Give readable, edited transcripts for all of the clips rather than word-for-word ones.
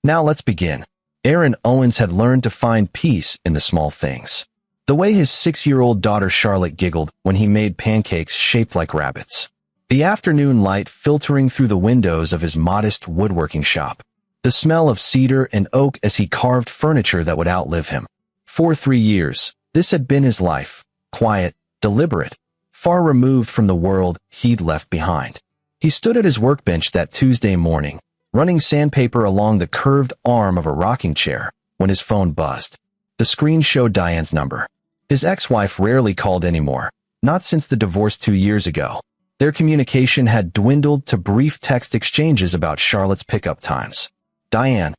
Now let's begin. Aaron Owens had learned to find peace in the small things. The way his 6-year-old daughter Charlotte giggled when he made pancakes shaped like rabbits. The afternoon light filtering through the windows of his modest woodworking shop. The smell of cedar and oak as he carved furniture that would outlive him. For 3 years, this had been his life, quiet, deliberate, far removed from the world he'd left behind. He stood at his workbench that Tuesday morning, running sandpaper along the curved arm of a rocking chair, when his phone buzzed. The screen showed Diane's number. His ex-wife rarely called anymore, not since the divorce 2 years ago. Their communication had dwindled to brief text exchanges about Charlotte's pickup times. Diane.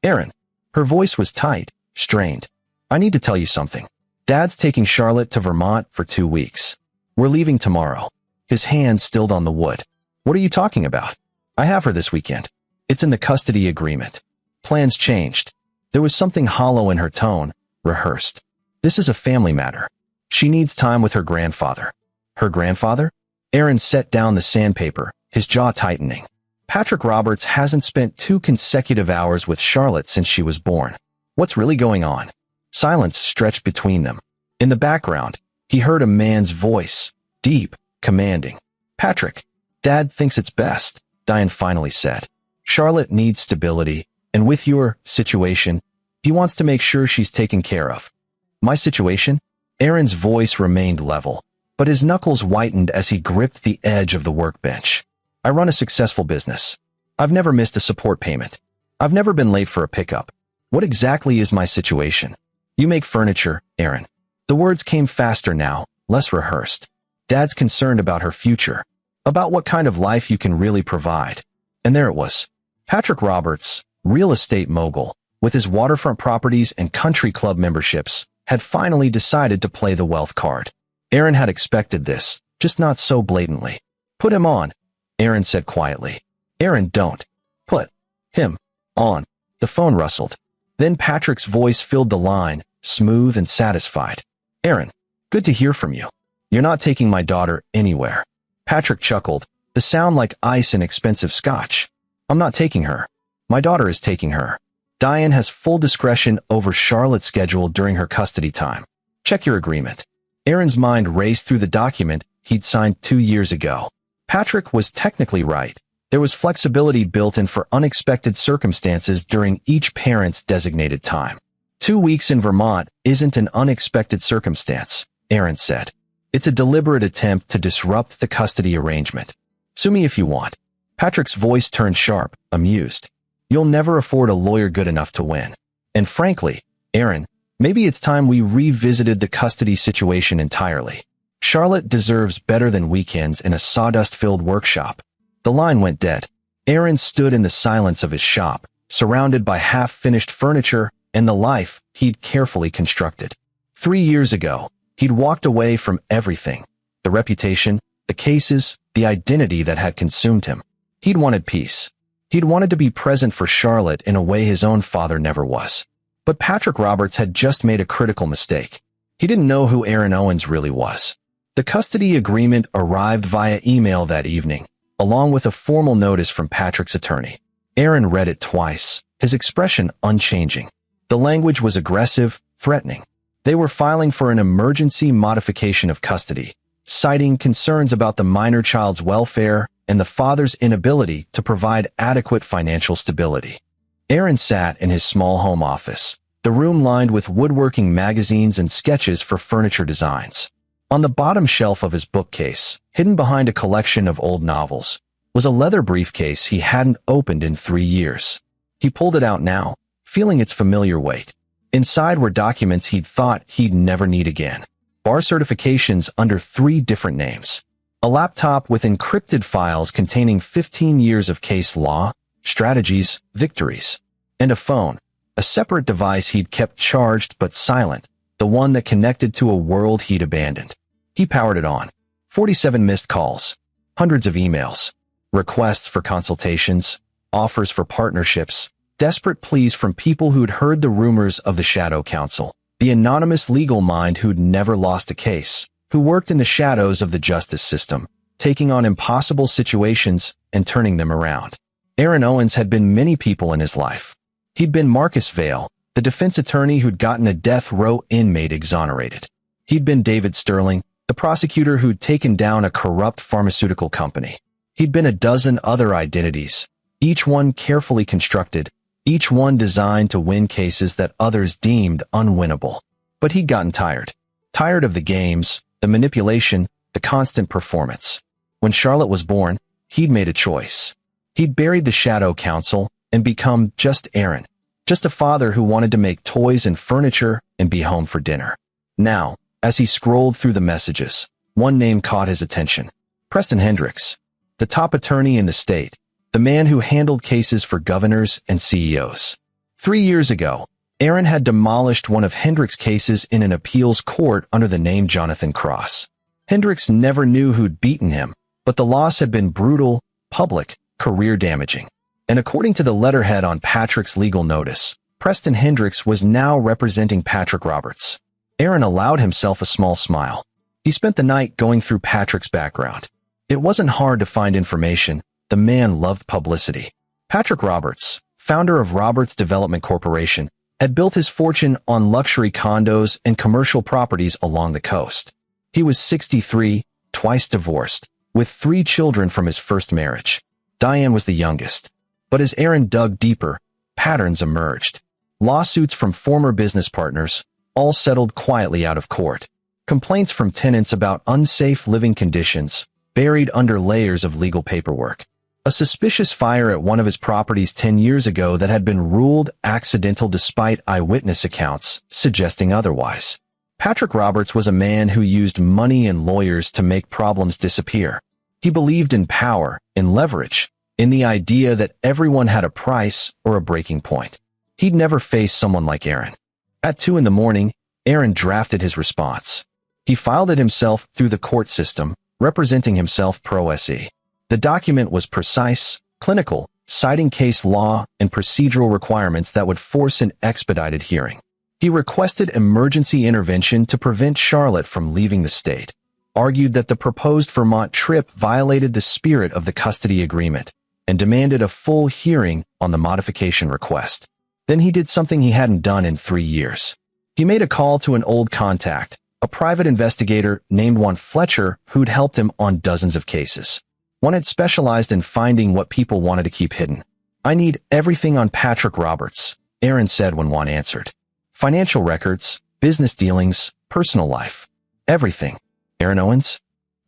Aaron. Her voice was tight, strained. I need to tell you something. Dad's taking Charlotte to Vermont for 2 weeks. We're leaving tomorrow. His hand stilled on the wood. What are you talking about? I have her this weekend. It's in the custody agreement. Plans changed. There was something hollow in her tone, rehearsed. This is a family matter. She needs time with her grandfather. Her grandfather? Aaron set down the sandpaper, his jaw tightening. Patrick Roberts hasn't spent 2 consecutive hours with Charlotte since she was born. What's really going on? Silence stretched between them. In the background, he heard a man's voice, deep, commanding. Patrick, Dad thinks it's best, Diane finally said. Charlotte needs stability, and with your situation, he wants to make sure she's taken care of. My situation? Aaron's voice remained level, but his knuckles whitened as he gripped the edge of the workbench. I run a successful business. I've never missed a support payment. I've never been late for a pickup. What exactly is my situation? You make furniture, Aaron. The words came faster now, less rehearsed. Dad's concerned about her future, about what kind of life you can really provide. And there it was. Patrick Roberts, real estate mogul, with his waterfront properties and country club memberships, had finally decided to play the wealth card. Aaron had expected this, just not so blatantly. Put him on, Aaron said quietly. Aaron, don't. Put him on. The phone rustled. Then Patrick's voice filled the line, smooth and satisfied. Aaron, good to hear from you. You're not taking my daughter anywhere. Patrick chuckled, the sound like ice in expensive scotch. I'm not taking her. My daughter is taking her. Diane has full discretion over Charlotte's schedule during her custody time. Check your agreement. Aaron's mind raced through the document he'd signed 2 years ago. Patrick was technically right. There was flexibility built in for unexpected circumstances during each parent's designated time. 2 weeks in Vermont isn't an unexpected circumstance, Aaron said. It's a deliberate attempt to disrupt the custody arrangement. Sue me if you want. Patrick's voice turned sharp, amused. You'll never afford a lawyer good enough to win. And frankly, Aaron, maybe it's time we revisited the custody situation entirely. Charlotte deserves better than weekends in a sawdust-filled workshop. The line went dead. Aaron stood in the silence of his shop, surrounded by half-finished furniture and the life he'd carefully constructed. 3 years ago, he'd walked away from everything. The reputation, the cases, the identity that had consumed him. He'd wanted peace. He'd wanted to be present for Charlotte in a way his own father never was. But Patrick Roberts had just made a critical mistake. He didn't know who Aaron Owens really was. The custody agreement arrived via email that evening, along with a formal notice from Patrick's attorney. Aaron read it twice, his expression unchanging. The language was aggressive, threatening. They were filing for an emergency modification of custody, citing concerns about the minor child's welfare and the father's inability to provide adequate financial stability. Aaron sat in his small home office, the room lined with woodworking magazines and sketches for furniture designs. On the bottom shelf of his bookcase, hidden behind a collection of old novels, was a leather briefcase he hadn't opened in 3 years. He pulled it out now, feeling its familiar weight. Inside were documents he'd thought he'd never need again. Bar certifications under 3 different names. A laptop with encrypted files containing 15 years of case law, strategies, victories. And a phone, a separate device he'd kept charged but silent, the one that connected to a world he'd abandoned. He powered it on. 47 missed calls, hundreds of emails, requests for consultations, offers for partnerships, desperate pleas from people who'd heard the rumors of the shadow counsel, the anonymous legal mind who'd never lost a case, who worked in the shadows of the justice system, taking on impossible situations and turning them around. Aaron Owens had been many people in his life. He'd been Marcus Vale, the defense attorney who'd gotten a death row inmate exonerated. He'd been David Sterling, the prosecutor who'd taken down a corrupt pharmaceutical company. He'd been a dozen other identities, each one carefully constructed, each one designed to win cases that others deemed unwinnable. But he'd gotten tired. Tired of the games, the manipulation, the constant performance. When Charlotte was born, he'd made a choice. He'd buried the shadow counsel and become just Aaron, just a father who wanted to make toys and furniture and be home for dinner. Now, as he scrolled through the messages, one name caught his attention. Preston Hendricks, the top attorney in the state, the man who handled cases for governors and CEOs. 3 years ago, Aaron had demolished one of Hendricks' cases in an appeals court under the name Jonathan Cross. Hendricks never knew who'd beaten him, but the loss had been brutal, public, career-damaging. And according to the letterhead on Patrick's legal notice, Preston Hendricks was now representing Patrick Roberts. Aaron allowed himself a small smile. He spent the night going through Patrick's background. It wasn't hard to find information. The man loved publicity. Patrick Roberts, founder of Roberts Development Corporation, had built his fortune on luxury condos and commercial properties along the coast. He was 63, twice divorced, with 3 children from his first marriage. Diane was the youngest. But as Aaron dug deeper, patterns emerged. Lawsuits from former business partners, all settled quietly out of court. Complaints from tenants about unsafe living conditions, buried under layers of legal paperwork. A suspicious fire at one of his properties 10 years ago that had been ruled accidental despite eyewitness accounts suggesting otherwise. Patrick Roberts was a man who used money and lawyers to make problems disappear. He believed in power, in leverage, in the idea that everyone had a price or a breaking point. He'd never face someone like Aaron. At 2 a.m, Aaron drafted his response. He filed it himself through the court system, representing himself pro se. The document was precise, clinical, citing case law and procedural requirements that would force an expedited hearing. He requested emergency intervention to prevent Charlotte from leaving the state, argued that the proposed Vermont trip violated the spirit of the custody agreement, and demanded a full hearing on the modification request. Then he did something he hadn't done in 3 years. He made a call to an old contact, a private investigator named one Fletcher who'd helped him on dozens of cases. One had specialized in finding what people wanted to keep hidden. "I need everything on Patrick Roberts," Aaron said when Juan answered. "Financial records, business dealings, personal life. Everything." "Aaron Owens?"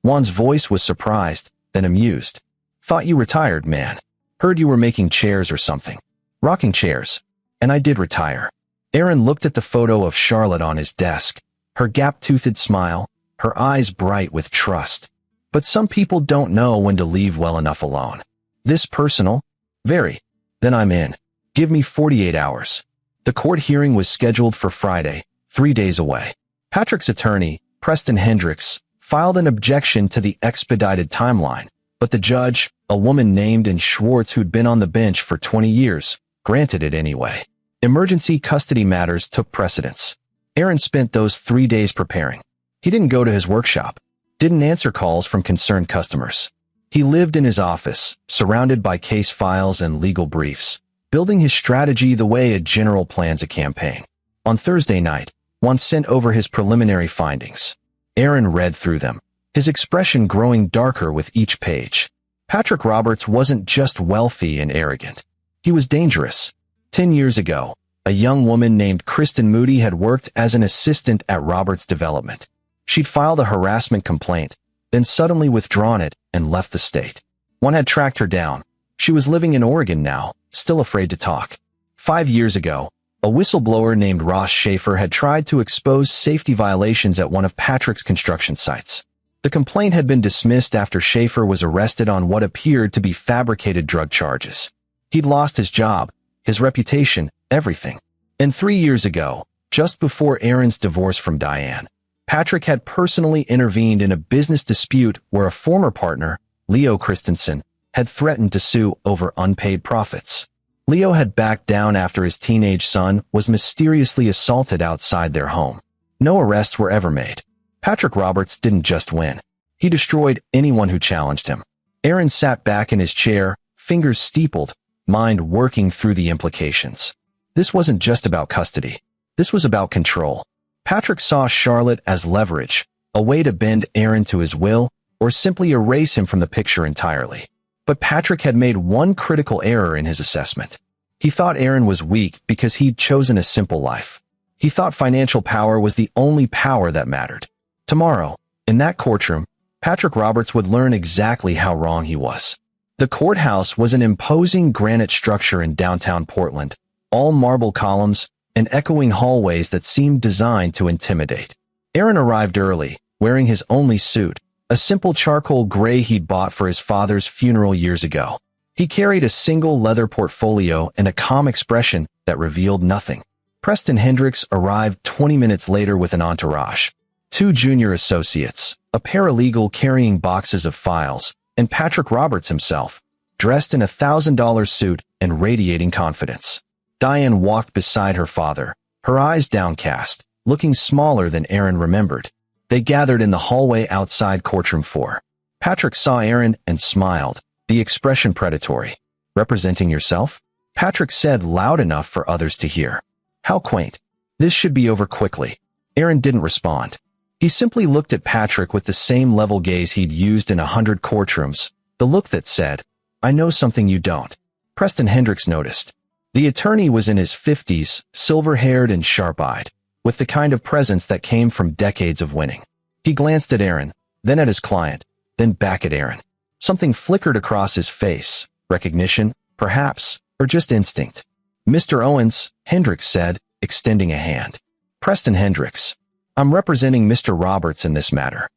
Juan's voice was surprised, then amused. "Thought you retired, man. Heard you were making chairs or something." "Rocking chairs. And I did retire." Aaron looked at the photo of Charlotte on his desk, her gap-toothed smile, her eyes bright with trust. "But some people don't know when to leave well enough alone." "This personal?" "Very." "Then I'm in. Give me 48 hours. The court hearing was scheduled for Friday, 3 days away. Patrick's attorney, Preston Hendricks, filed an objection to the expedited timeline, but the judge, a woman named in Schwartz who'd been on the bench for 20 years, granted it anyway. Emergency custody matters took precedence. Aaron spent those 3 days preparing. He didn't go to his workshop, didn't answer calls from concerned customers. He lived in his office, surrounded by case files and legal briefs, building his strategy the way a general plans a campaign. On Thursday night, Juan sent over his preliminary findings. Aaron read through them, his expression growing darker with each page. Patrick Roberts wasn't just wealthy and arrogant. He was dangerous. 10 years ago, a young woman named Kristen Moody had worked as an assistant at Roberts Development. She'd filed a harassment complaint, then suddenly withdrawn it and left the state. One had tracked her down. She was living in Oregon now, still afraid to talk. 5 years ago, a whistleblower named Ross Schaefer had tried to expose safety violations at one of Patrick's construction sites. The complaint had been dismissed after Schaefer was arrested on what appeared to be fabricated drug charges. He'd lost his job, his reputation, everything. And 3 years ago, just before Aaron's divorce from Diane, Patrick had personally intervened in a business dispute where a former partner, Leo Christensen, had threatened to sue over unpaid profits. Leo had backed down after his teenage son was mysteriously assaulted outside their home. No arrests were ever made. Patrick Roberts didn't just win. He destroyed anyone who challenged him. Aaron sat back in his chair, fingers steepled, mind working through the implications. This wasn't just about custody. This was about control. Patrick saw Charlotte as leverage, a way to bend Aaron to his will, or simply erase him from the picture entirely. But Patrick had made one critical error in his assessment. He thought Aaron was weak because he'd chosen a simple life. He thought financial power was the only power that mattered. Tomorrow, in that courtroom, Patrick Roberts would learn exactly how wrong he was. The courthouse was an imposing granite structure in downtown Portland, all marble columns and echoing hallways that seemed designed to intimidate. Aaron arrived early, wearing his only suit, a simple charcoal gray he'd bought for his father's funeral years ago. He carried a single leather portfolio and a calm expression that revealed nothing. Preston Hendricks arrived 20 minutes later with an entourage. 2 junior associates, a paralegal carrying boxes of files, and Patrick Roberts himself, dressed in a $1,000 suit and radiating confidence. Diane walked beside her father, her eyes downcast, looking smaller than Aaron remembered. They gathered in the hallway outside courtroom 4. Patrick saw Aaron and smiled, the expression predatory. "Representing yourself?" Patrick said loud enough for others to hear. How quaint. This should be over quickly. Aaron didn't respond. He simply looked at Patrick with the same level gaze he'd used in 100 courtrooms, the look that said, "I know something you don't." Preston Hendricks noticed. The attorney was in his 50s, silver-haired and sharp-eyed, with the kind of presence that came from decades of winning. He glanced at Aaron, then at his client, then back at Aaron. Something flickered across his face, recognition, perhaps, or just instinct. "Mr. Owens," Hendricks said, extending a hand. "Preston Hendricks. I'm representing Mr. Roberts in this matter."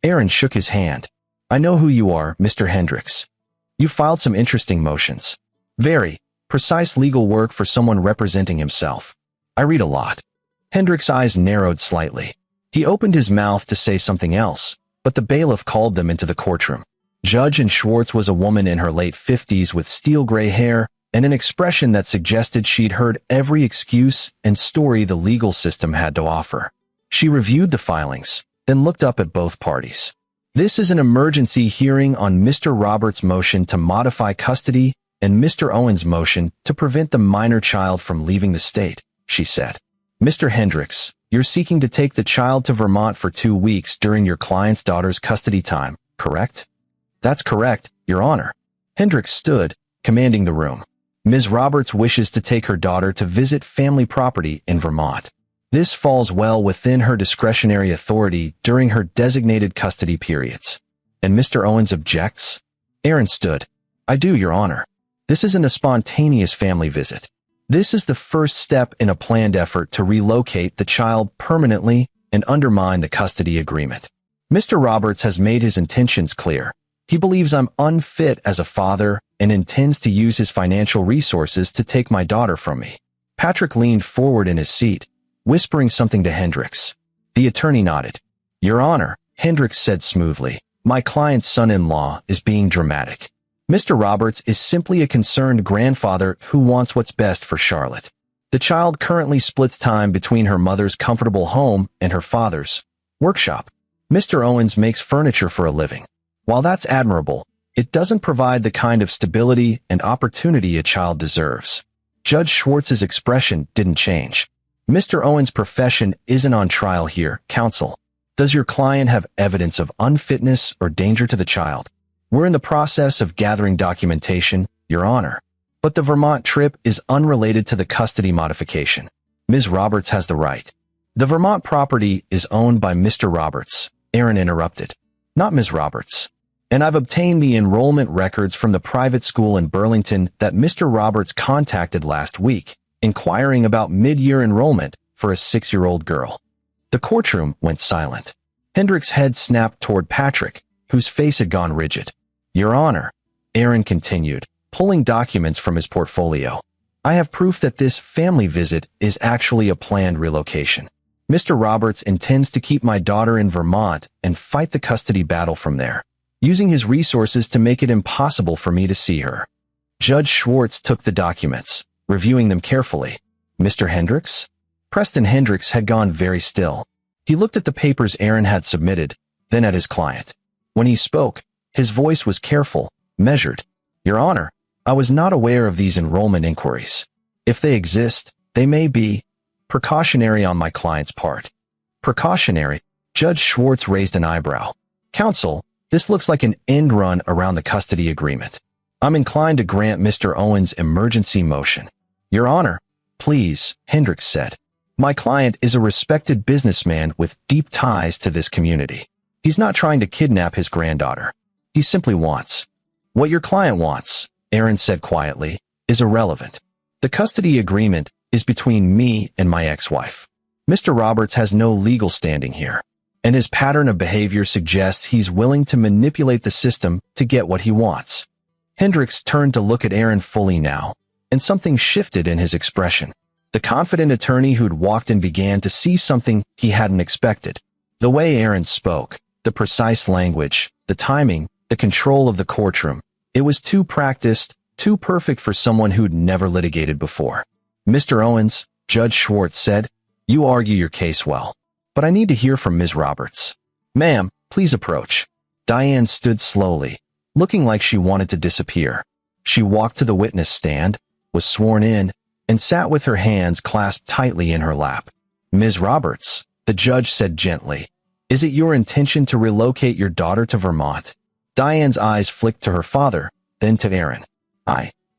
Aaron shook his hand. "I know who you are, Mr. Hendricks. You filed some interesting motions. Very precise legal work for someone representing himself. I read a lot." Hendricks' eyes narrowed slightly. He opened his mouth to say something else, but the bailiff called them into the courtroom. Judge Schwartz was a woman in her late 50s with steel-gray hair and an expression that suggested she'd heard every excuse and story the legal system had to offer. She reviewed the filings, then looked up at both parties. "This is an emergency hearing on Mr. Roberts' motion to modify custody and Mr. Owens' motion to prevent the minor child from leaving the state," she said. "Mr. Hendricks, you're seeking to take the child to Vermont for 2 weeks during your client's daughter's custody time, correct?" "That's correct, Your Honor." Hendricks stood, commanding the room. "Ms. Roberts wishes to take her daughter to visit family property in Vermont. This falls well within her discretionary authority during her designated custody periods." "And Mr. Owens objects?" Aaron stood. "I do, Your Honor. This isn't a spontaneous family visit. This is the first step in a planned effort to relocate the child permanently and undermine the custody agreement. Mr. Roberts has made his intentions clear. He believes I'm unfit as a father and intends to use his financial resources to take my daughter from me." Patrick leaned forward in his seat, whispering something to Hendricks. The attorney nodded. "Your Honor," Hendricks said smoothly, "my client's son-in-law is being dramatic. Mr. Roberts is simply a concerned grandfather who wants what's best for Charlotte. The child currently splits time between her mother's comfortable home and her father's workshop. Mr. Owens makes furniture for a living. While that's admirable, it doesn't provide the kind of stability and opportunity a child deserves." Judge Schwartz's expression didn't change. "Mr. Owens' profession isn't on trial here, counsel. Does your client have evidence of unfitness or danger to the child?" "We're in the process of gathering documentation, Your Honor. But the Vermont trip is unrelated to the custody modification. Ms. Roberts has the right." "The Vermont property is owned by Mr. Roberts," Aaron interrupted. "Not Ms. Roberts. And I've obtained the enrollment records from the private school in Burlington that Mr. Roberts contacted last week, inquiring about mid-year enrollment for a 6-year-old girl." The courtroom went silent. Hendricks' head snapped toward Patrick, whose face had gone rigid. "Your Honor," Aaron continued, pulling documents from his portfolio, "I have proof that this family visit is actually a planned relocation. Mr. Roberts intends to keep my daughter in Vermont and fight the custody battle from there, using his resources to make it impossible for me to see her." Judge Schwartz took the documents, reviewing them carefully. "Mr. Hendricks?" Preston Hendricks had gone very still. He looked at the papers Aaron had submitted, then at his client. When he spoke, his voice was careful, measured. "Your Honor, I was not aware of these enrollment inquiries. If they exist, They may be precautionary on my client's part. Precautionary? Judge Schwartz raised an eyebrow. Counsel, this looks like an end run around the custody agreement. I'm inclined to grant Mr. Owens' emergency motion. Your Honor, please, Hendricks said. My client is a respected businessman with deep ties to this community. He's not trying to kidnap his granddaughter. He simply wants. What your client wants, Aaron said quietly, is irrelevant. The custody agreement is between me and my ex-wife. Mr. Roberts has no legal standing here, and his pattern of behavior suggests he's willing to manipulate the system to get what he wants. Hendricks turned to look at Aaron fully now, and something shifted in his expression. The confident attorney who'd walked in began to see something he hadn't expected. The way Aaron spoke, the precise language, the timing, the control of the courtroom. It was too practiced, too perfect for someone who'd never litigated before. Mr. Owens, Judge Schwartz said, you argue your case well, but I need to hear from Ms. Roberts. Ma'am, please approach. Diane stood slowly, looking like she wanted to disappear. She walked to the witness stand, was sworn in, and sat with her hands clasped tightly in her lap. Ms. Roberts, the judge said gently, is it your intention to relocate your daughter to Vermont? Diane's eyes flicked to her father, then to Aaron.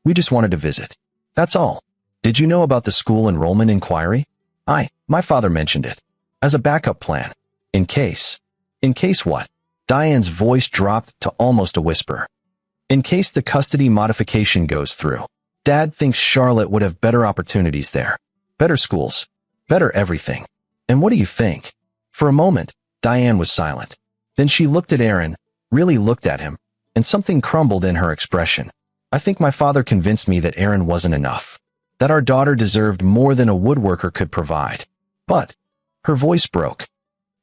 We just wanted to visit. That's all. Did you know about the school enrollment inquiry? My father mentioned it. As a backup plan. In case. In case what? Diane's voice dropped to almost a whisper. In case the custody modification goes through. Dad thinks Charlotte would have better opportunities there. Better schools. Better everything. And what do you think? For a moment, Diane was silent. Then she looked at Aaron, really looked at him, and something crumbled in her expression. I think my father convinced me that Aaron wasn't enough. That our daughter deserved more than a woodworker could provide. But, her voice broke.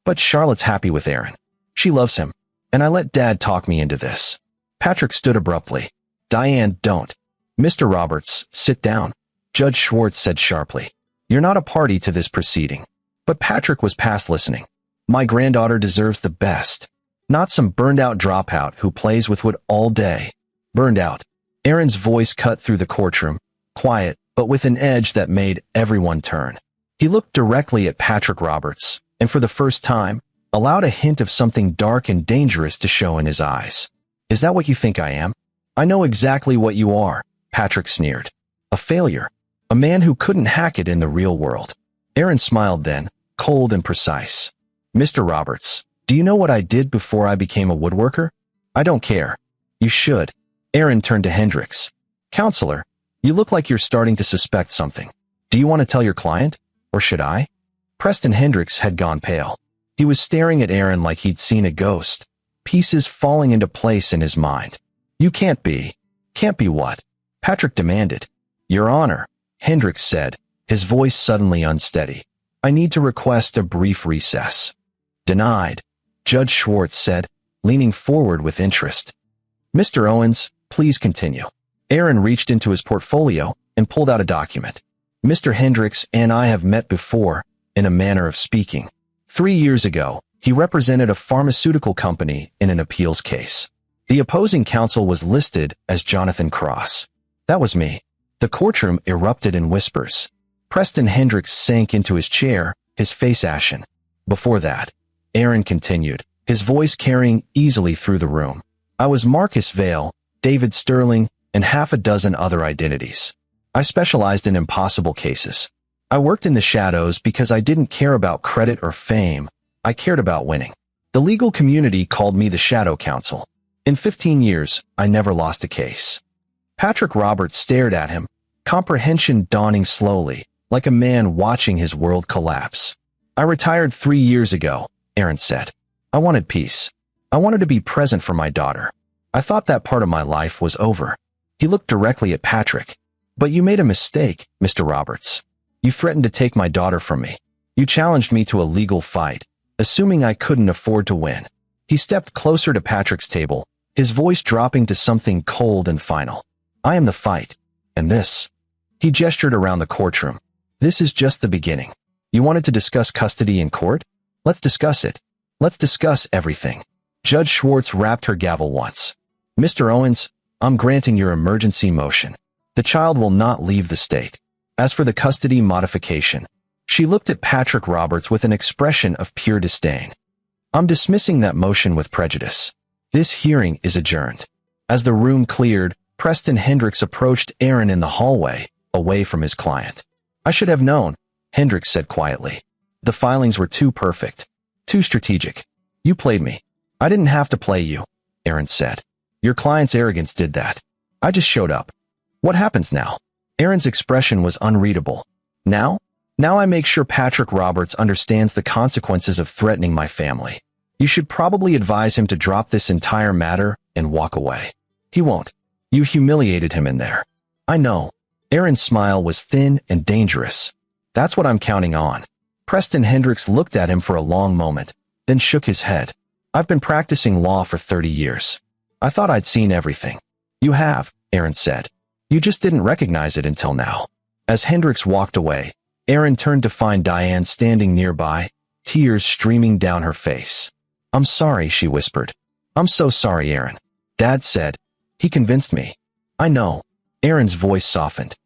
But Charlotte's happy with Aaron. She loves him. And I let Dad talk me into this. Patrick stood abruptly. Diane, don't. Mr. Roberts, sit down. Judge Schwartz said sharply. You're not a party to this proceeding. But Patrick was past listening. My granddaughter deserves the best. Not some burned-out dropout who plays with wood all day. Burned out. Aaron's voice cut through the courtroom, quiet, but with an edge that made everyone turn. He looked directly at Patrick Roberts, and for the first time, allowed a hint of something dark and dangerous to show in his eyes. Is that what you think I am? I know exactly what you are, Patrick sneered. A failure. A man who couldn't hack it in the real world. Aaron smiled then, cold and precise. Mr. Roberts, do you know what I did before I became a woodworker? I don't care. You should. Aaron turned to Hendricks. Counselor, you look like you're starting to suspect something. Do you want to tell your client? Or should I? Preston Hendricks had gone pale. He was staring at Aaron like he'd seen a ghost, pieces falling into place in his mind. You can't be. Can't be what? Patrick demanded. Your Honor, Hendricks said, his voice suddenly unsteady. I need to request a brief recess. Denied, Judge Schwartz said, leaning forward with interest. Mr. Owens, please continue. Aaron reached into his portfolio and pulled out a document. Mr. Hendricks and I have met before, in a manner of speaking. 3 years ago, he represented a pharmaceutical company in an appeals case. The opposing counsel was listed as Jonathan Cross. That was me. The courtroom erupted in whispers. Preston Hendricks sank into his chair, his face ashen. Before that, Aaron continued, his voice carrying easily through the room. I was Marcus Vale, David Sterling, and half a dozen other identities. I specialized in impossible cases. I worked in the shadows because I didn't care about credit or fame. I cared about winning. The legal community called me the Shadow Counsel. In 15 years, I never lost a case. Patrick Roberts stared at him, comprehension dawning slowly, like a man watching his world collapse. I retired 3 years ago, Aaron said. I wanted peace. I wanted to be present for my daughter. I thought that part of my life was over. He looked directly at Patrick. But you made a mistake, Mr. Roberts. You threatened to take my daughter from me. You challenged me to a legal fight, assuming I couldn't afford to win. He stepped closer to Patrick's table, his voice dropping to something cold and final. I am the fight. And this. He gestured around the courtroom. This is just the beginning. You wanted to discuss custody in court? Let's discuss it. Let's discuss everything. Judge Schwartz rapped her gavel once. Mr. Owens, I'm granting your emergency motion. The child will not leave the state. As for the custody modification, she looked at Patrick Roberts with an expression of pure disdain. I'm dismissing that motion with prejudice. This hearing is adjourned. As the room cleared, Preston Hendricks approached Aaron in the hallway, away from his client. I should have known, Hendricks said quietly. The filings were too perfect. Too strategic. You played me. I didn't have to play you, Aaron said. Your client's arrogance did that. I just showed up. What happens now? Aaron's expression was unreadable. Now? Now I make sure Patrick Roberts understands the consequences of threatening my family. You should probably advise him to drop this entire matter and walk away. He won't. You humiliated him in there. I know. Aaron's smile was thin and dangerous. That's what I'm counting on. Preston Hendricks looked at him for a long moment, then shook his head. I've been practicing law for 30 years. I thought I'd seen everything. You have, Aaron said. You just didn't recognize it until now. As Hendricks walked away, Aaron turned to find Diane standing nearby, tears streaming down her face. I'm sorry, she whispered. I'm so sorry, Aaron. Dad said. He convinced me. I know. Aaron's voice softened.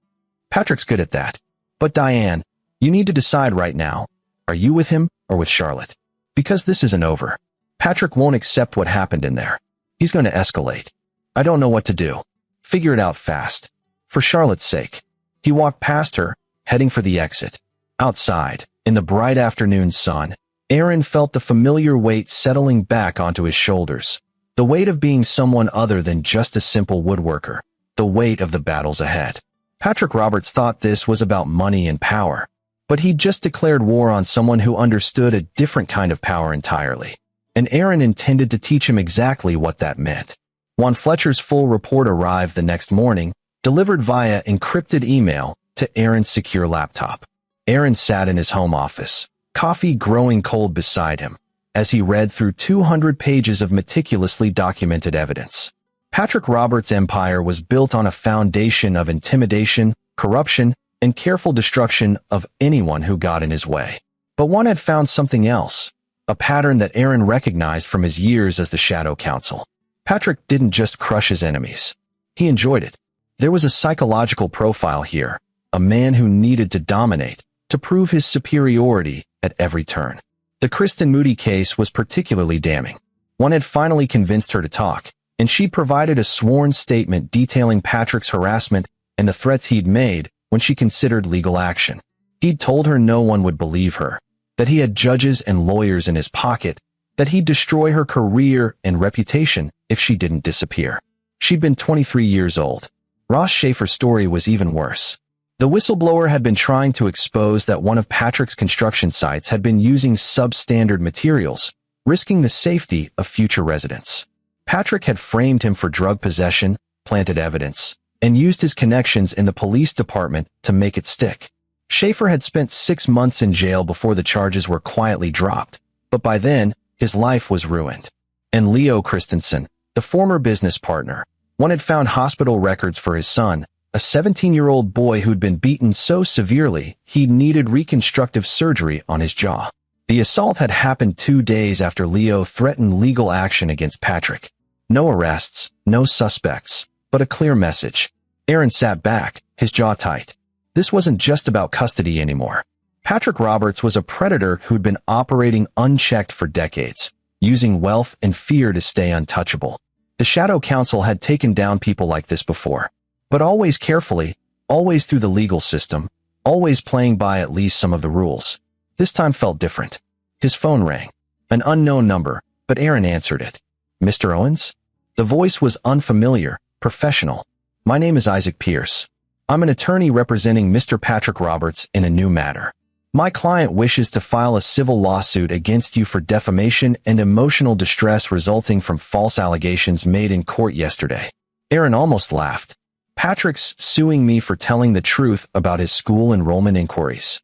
Patrick's good at that. But Diane, you need to decide right now. Are you with him or with Charlotte? Because this isn't over. Patrick won't accept what happened in there. He's going to escalate. I don't know what to do. Figure it out fast. For Charlotte's sake. He walked past her, heading for the exit. Outside, in the bright afternoon sun, Aaron felt the familiar weight settling back onto his shoulders. The weight of being someone other than just a simple woodworker. The weight of the battles ahead. Patrick Roberts thought this was about money and power. But he'd just declared war on someone who understood a different kind of power entirely. And Aaron intended to teach him exactly what that meant. Juan Fletcher's full report arrived the next morning, delivered via encrypted email to Aaron's secure laptop. Aaron sat in his home office, coffee growing cold beside him, as he read through 200 pages of meticulously documented evidence. Patrick Roberts' empire was built on a foundation of intimidation, corruption, and careful destruction of anyone who got in his way. But one had found something else, a pattern that Aaron recognized from his years as the Shadow Counsel. Patrick didn't just crush his enemies. He enjoyed it. There was a psychological profile here, a man who needed to dominate, to prove his superiority at every turn. The Kristen Moody case was particularly damning. One had finally convinced her to talk, and she provided a sworn statement detailing Patrick's harassment and the threats he'd made when she considered legal action. He'd told her no one would believe her, that he had judges and lawyers in his pocket, that he'd destroy her career and reputation if she didn't disappear. She'd been 23 years old. Ross Schaefer's story was even worse. The whistleblower had been trying to expose that one of Patrick's construction sites had been using substandard materials, risking the safety of future residents. Patrick had framed him for drug possession, planted evidence, and used his connections in the police department to make it stick. Schaefer had spent 6 months in jail before the charges were quietly dropped, but by then, his life was ruined. And Leo Christensen, the former business partner, one had found hospital records for his son, a 17-year-old boy who'd been beaten so severely he needed reconstructive surgery on his jaw. The assault had happened 2 days after Leo threatened legal action against Patrick. No arrests, no suspects, but a clear message. Aaron sat back, his jaw tight. This wasn't just about custody anymore. Patrick Roberts was a predator who'd been operating unchecked for decades, using wealth and fear to stay untouchable. The Shadow Counsel had taken down people like this before, but always carefully, always through the legal system, always playing by at least some of the rules. This time felt different. His phone rang. An unknown number, but Aaron answered it. Mr. Owens? The voice was unfamiliar, professional. My name is Isaac Pierce. I'm an attorney representing Mr. Patrick Roberts in a new matter. My client wishes to file a civil lawsuit against you for defamation and emotional distress resulting from false allegations made in court yesterday. Aaron almost laughed. Patrick's suing me for telling the truth about his school enrollment inquiries.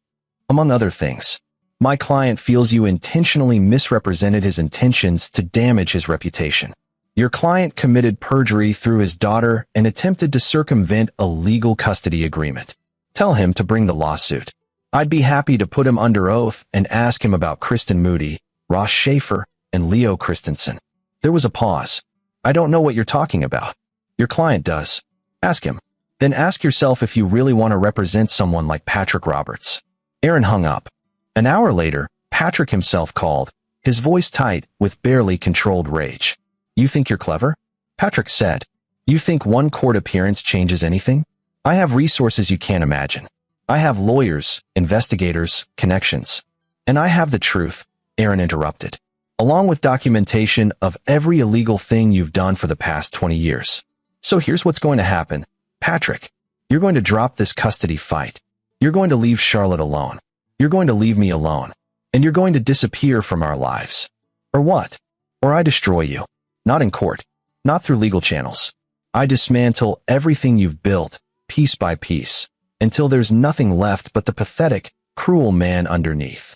Among other things, my client feels you intentionally misrepresented his intentions to damage his reputation. Your client committed perjury through his daughter and attempted to circumvent a legal custody agreement. Tell him to bring the lawsuit. I'd be happy to put him under oath and ask him about Kristen Moody, Ross Schaefer, and Leo Christensen. There was a pause. I don't know what you're talking about. Your client does. Ask him. Then ask yourself if you really want to represent someone like Patrick Roberts. Aaron hung up. An hour later, Patrick himself called, his voice tight with barely controlled rage. You think you're clever? Patrick said. You think one court appearance changes anything? I have resources you can't imagine. I have lawyers, investigators, connections. And I have the truth, Aaron interrupted, along with documentation of every illegal thing you've done for the past 20 years. So here's what's going to happen. Patrick, you're going to drop this custody fight. You're going to leave Charlotte alone. You're going to leave me alone. And you're going to disappear from our lives. Or what? Or I destroy you. Not in court. Not through legal channels. I dismantle everything you've built, piece by piece, until there's nothing left but the pathetic, cruel man underneath.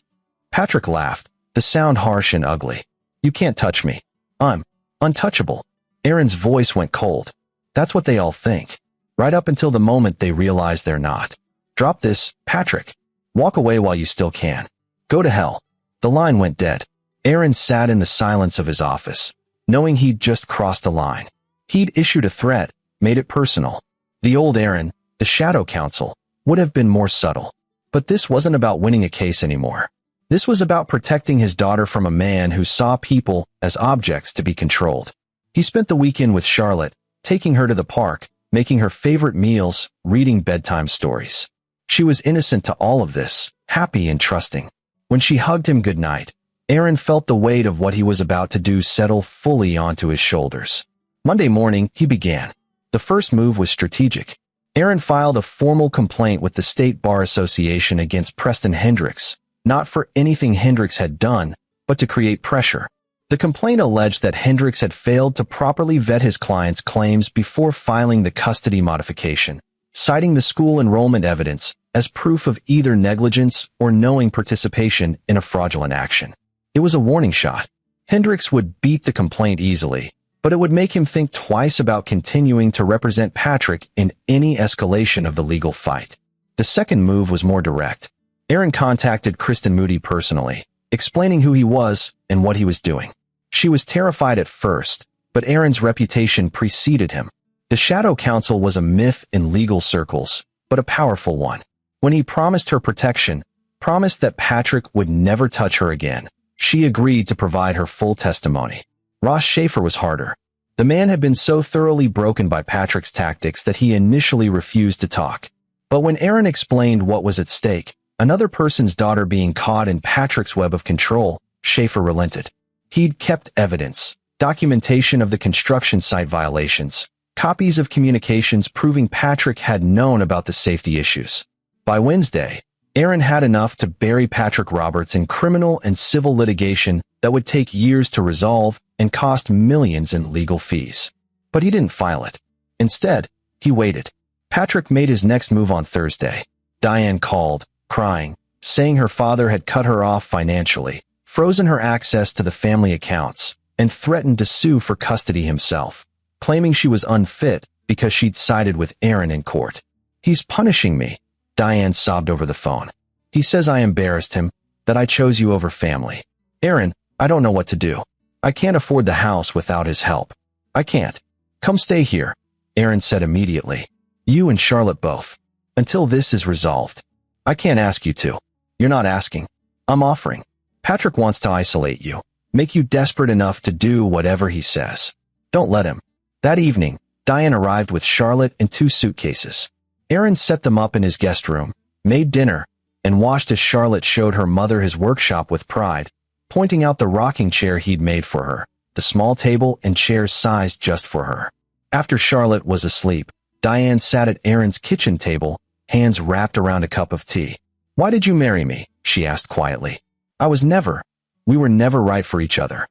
Patrick laughed, the sound harsh and ugly. You can't touch me. I'm untouchable. Aaron's voice went cold. That's what they all think. Right up until the moment they realize they're not. Drop this, Patrick. Walk away while you still can. Go to hell. The line went dead. Aaron sat in the silence of his office, knowing he'd just crossed a line. He'd issued a threat, made it personal. The old Aaron, the shadow counsel, would have been more subtle. But this wasn't about winning a case anymore. This was about protecting his daughter from a man who saw people as objects to be controlled. He spent the weekend with Charlotte, taking her to the park, making her favorite meals, reading bedtime stories. She was innocent to all of this, happy and trusting. When she hugged him goodnight, Aaron felt the weight of what he was about to do settle fully onto his shoulders. Monday morning, he began. The first move was strategic. Aaron filed a formal complaint with the State Bar Association against Preston Hendricks, not for anything Hendricks had done, but to create pressure. The complaint alleged that Hendricks had failed to properly vet his client's claims before filing the custody modification, citing the school enrollment evidence as proof of either negligence or knowing participation in a fraudulent action. It was a warning shot. Hendricks would beat the complaint easily, but it would make him think twice about continuing to represent Patrick in any escalation of the legal fight. The second move was more direct. Aaron contacted Kristen Moody personally, explaining who he was and what he was doing. She was terrified at first, but Aaron's reputation preceded him. The shadow counsel was a myth in legal circles, but a powerful one. When he promised her protection, promised that Patrick would never touch her again, she agreed to provide her full testimony. Ross Schaefer was harder. The man had been so thoroughly broken by Patrick's tactics that he initially refused to talk. But when Aaron explained what was at stake, another person's daughter being caught in Patrick's web of control, Schaefer relented. He'd kept evidence, documentation of the construction site violations, copies of communications proving Patrick had known about the safety issues. By Wednesday, Aaron had enough to bury Patrick Roberts in criminal and civil litigation that would take years to resolve and cost millions in legal fees. But he didn't file it. Instead, he waited. Patrick made his next move on Thursday. Diane called, crying, saying her father had cut her off financially, frozen her access to the family accounts, and threatened to sue for custody himself, claiming she was unfit because she'd sided with Aaron in court. He's punishing me, Diane sobbed over the phone. He says I embarrassed him, that I chose you over family. Aaron, I don't know what to do. I can't afford the house without his help. I can't. Come stay here, Aaron said immediately. You and Charlotte both. Until this is resolved. I can't ask you to. You're not asking. I'm offering. Patrick wants to isolate you, make you desperate enough to do whatever he says. Don't let him. That evening, Diane arrived with Charlotte and 2 suitcases. Aaron set them up in his guest room, made dinner, and watched as Charlotte showed her mother his workshop with pride, pointing out the rocking chair he'd made for her, the small table and chairs sized just for her. After Charlotte was asleep, Diane sat at Aaron's kitchen table, hands wrapped around a cup of tea. Why did you marry me? She asked quietly. We were never right for each other.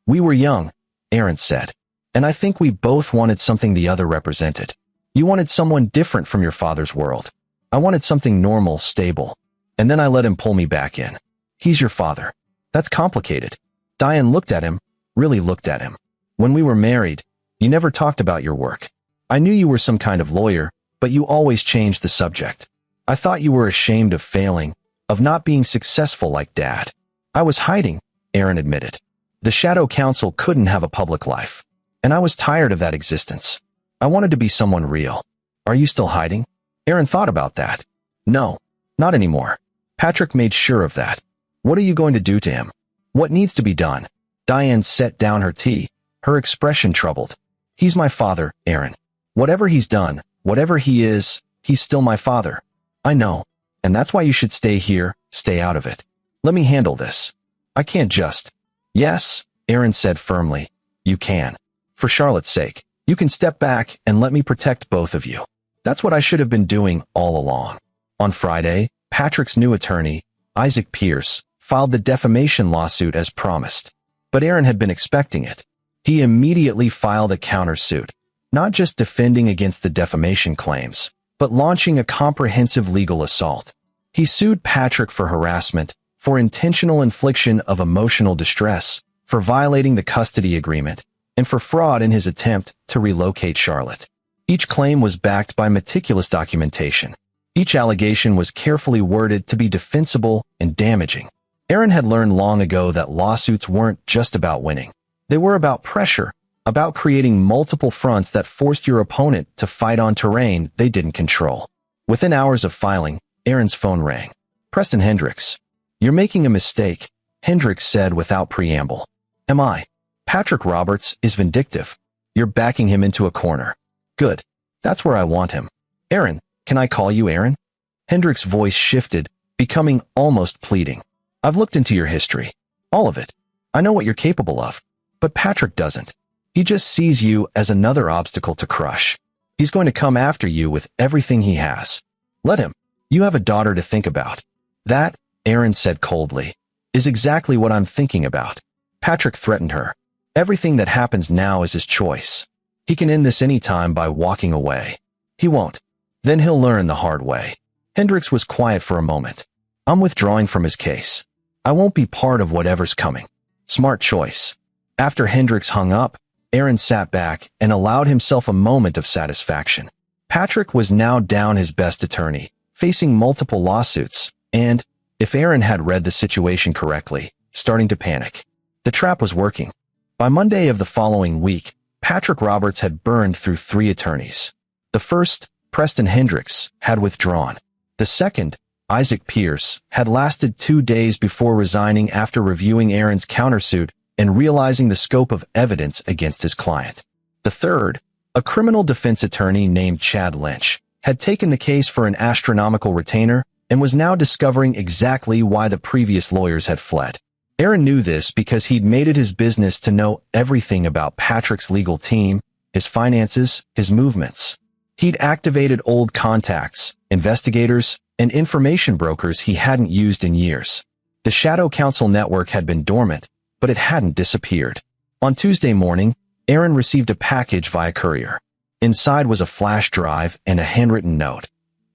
We were young, Aaron said, and I think we both wanted something the other represented. You wanted someone different from your father's world. I wanted something normal, stable. And then I let him pull me back in. He's your father. That's complicated. Diane looked at him, really looked at him. When we were married, you never talked about your work. I knew you were some kind of lawyer, but you always changed the subject. I thought you were ashamed of failing, of not being successful like Dad. I was hiding, Aaron admitted. The shadow counsel couldn't have a public life. And I was tired of that existence. I wanted to be someone real. Are you still hiding? Aaron thought about that. No, not anymore. Patrick made sure of that. What are you going to do to him? What needs to be done? Diane set down her tea, her expression troubled. He's my father, Aaron. Whatever he's done, whatever he is, he's still my father. I know. And that's why you should stay here, stay out of it. Let me handle this. I can't just. Yes, Aaron said firmly. You can. For Charlotte's sake, you can step back and let me protect both of you. That's what I should have been doing all along. On Friday, Patrick's new attorney, Isaac Pierce, filed the defamation lawsuit as promised. But Aaron had been expecting it. He immediately filed a countersuit, not just defending against the defamation claims, but launching a comprehensive legal assault. He sued Patrick for harassment, for intentional infliction of emotional distress, for violating the custody agreement, and for fraud in his attempt to relocate Charlotte. Each claim was backed by meticulous documentation. Each allegation was carefully worded to be defensible and damaging. Aaron had learned long ago that lawsuits weren't just about winning. They were about pressure, about creating multiple fronts that forced your opponent to fight on terrain they didn't control. Within hours of filing, Aaron's phone rang. Preston Hendricks. You're making a mistake, Hendricks said without preamble. Am I? Patrick Roberts is vindictive. You're backing him into a corner. Good. That's where I want him. Aaron, can I call you Aaron? Hendricks' voice shifted, becoming almost pleading. I've looked into your history. All of it. I know what you're capable of. But Patrick doesn't. He just sees you as another obstacle to crush. He's going to come after you with everything he has. Let him. You have a daughter to think about. That, Aaron said coldly, is exactly what I'm thinking about. Patrick threatened her. Everything that happens now is his choice. He can end this anytime by walking away. He won't. Then he'll learn the hard way. Hendricks was quiet for a moment. I'm withdrawing from his case. I won't be part of whatever's coming. Smart choice. After Hendricks hung up, Aaron sat back and allowed himself a moment of satisfaction. Patrick was now down his best attorney, facing multiple lawsuits, and, if Aaron had read the situation correctly, starting to panic. The trap was working. By Monday of the following week, Patrick Roberts had burned through 3 attorneys. The first, Preston Hendricks, had withdrawn. The second, Isaac Pierce, had lasted 2 days before resigning after reviewing Aaron's countersuit and realizing the scope of evidence against his client. The third, a criminal defense attorney named Chad Lynch, had taken the case for an astronomical retainer and was now discovering exactly why the previous lawyers had fled. Aaron knew this because he'd made it his business to know everything about Patrick's legal team, his finances, his movements. He'd activated old contacts, investigators, and information brokers he hadn't used in years. The Shadow Counsel network had been dormant, but it hadn't disappeared. On Tuesday morning, Aaron received a package via courier. Inside was a flash drive and a handwritten note.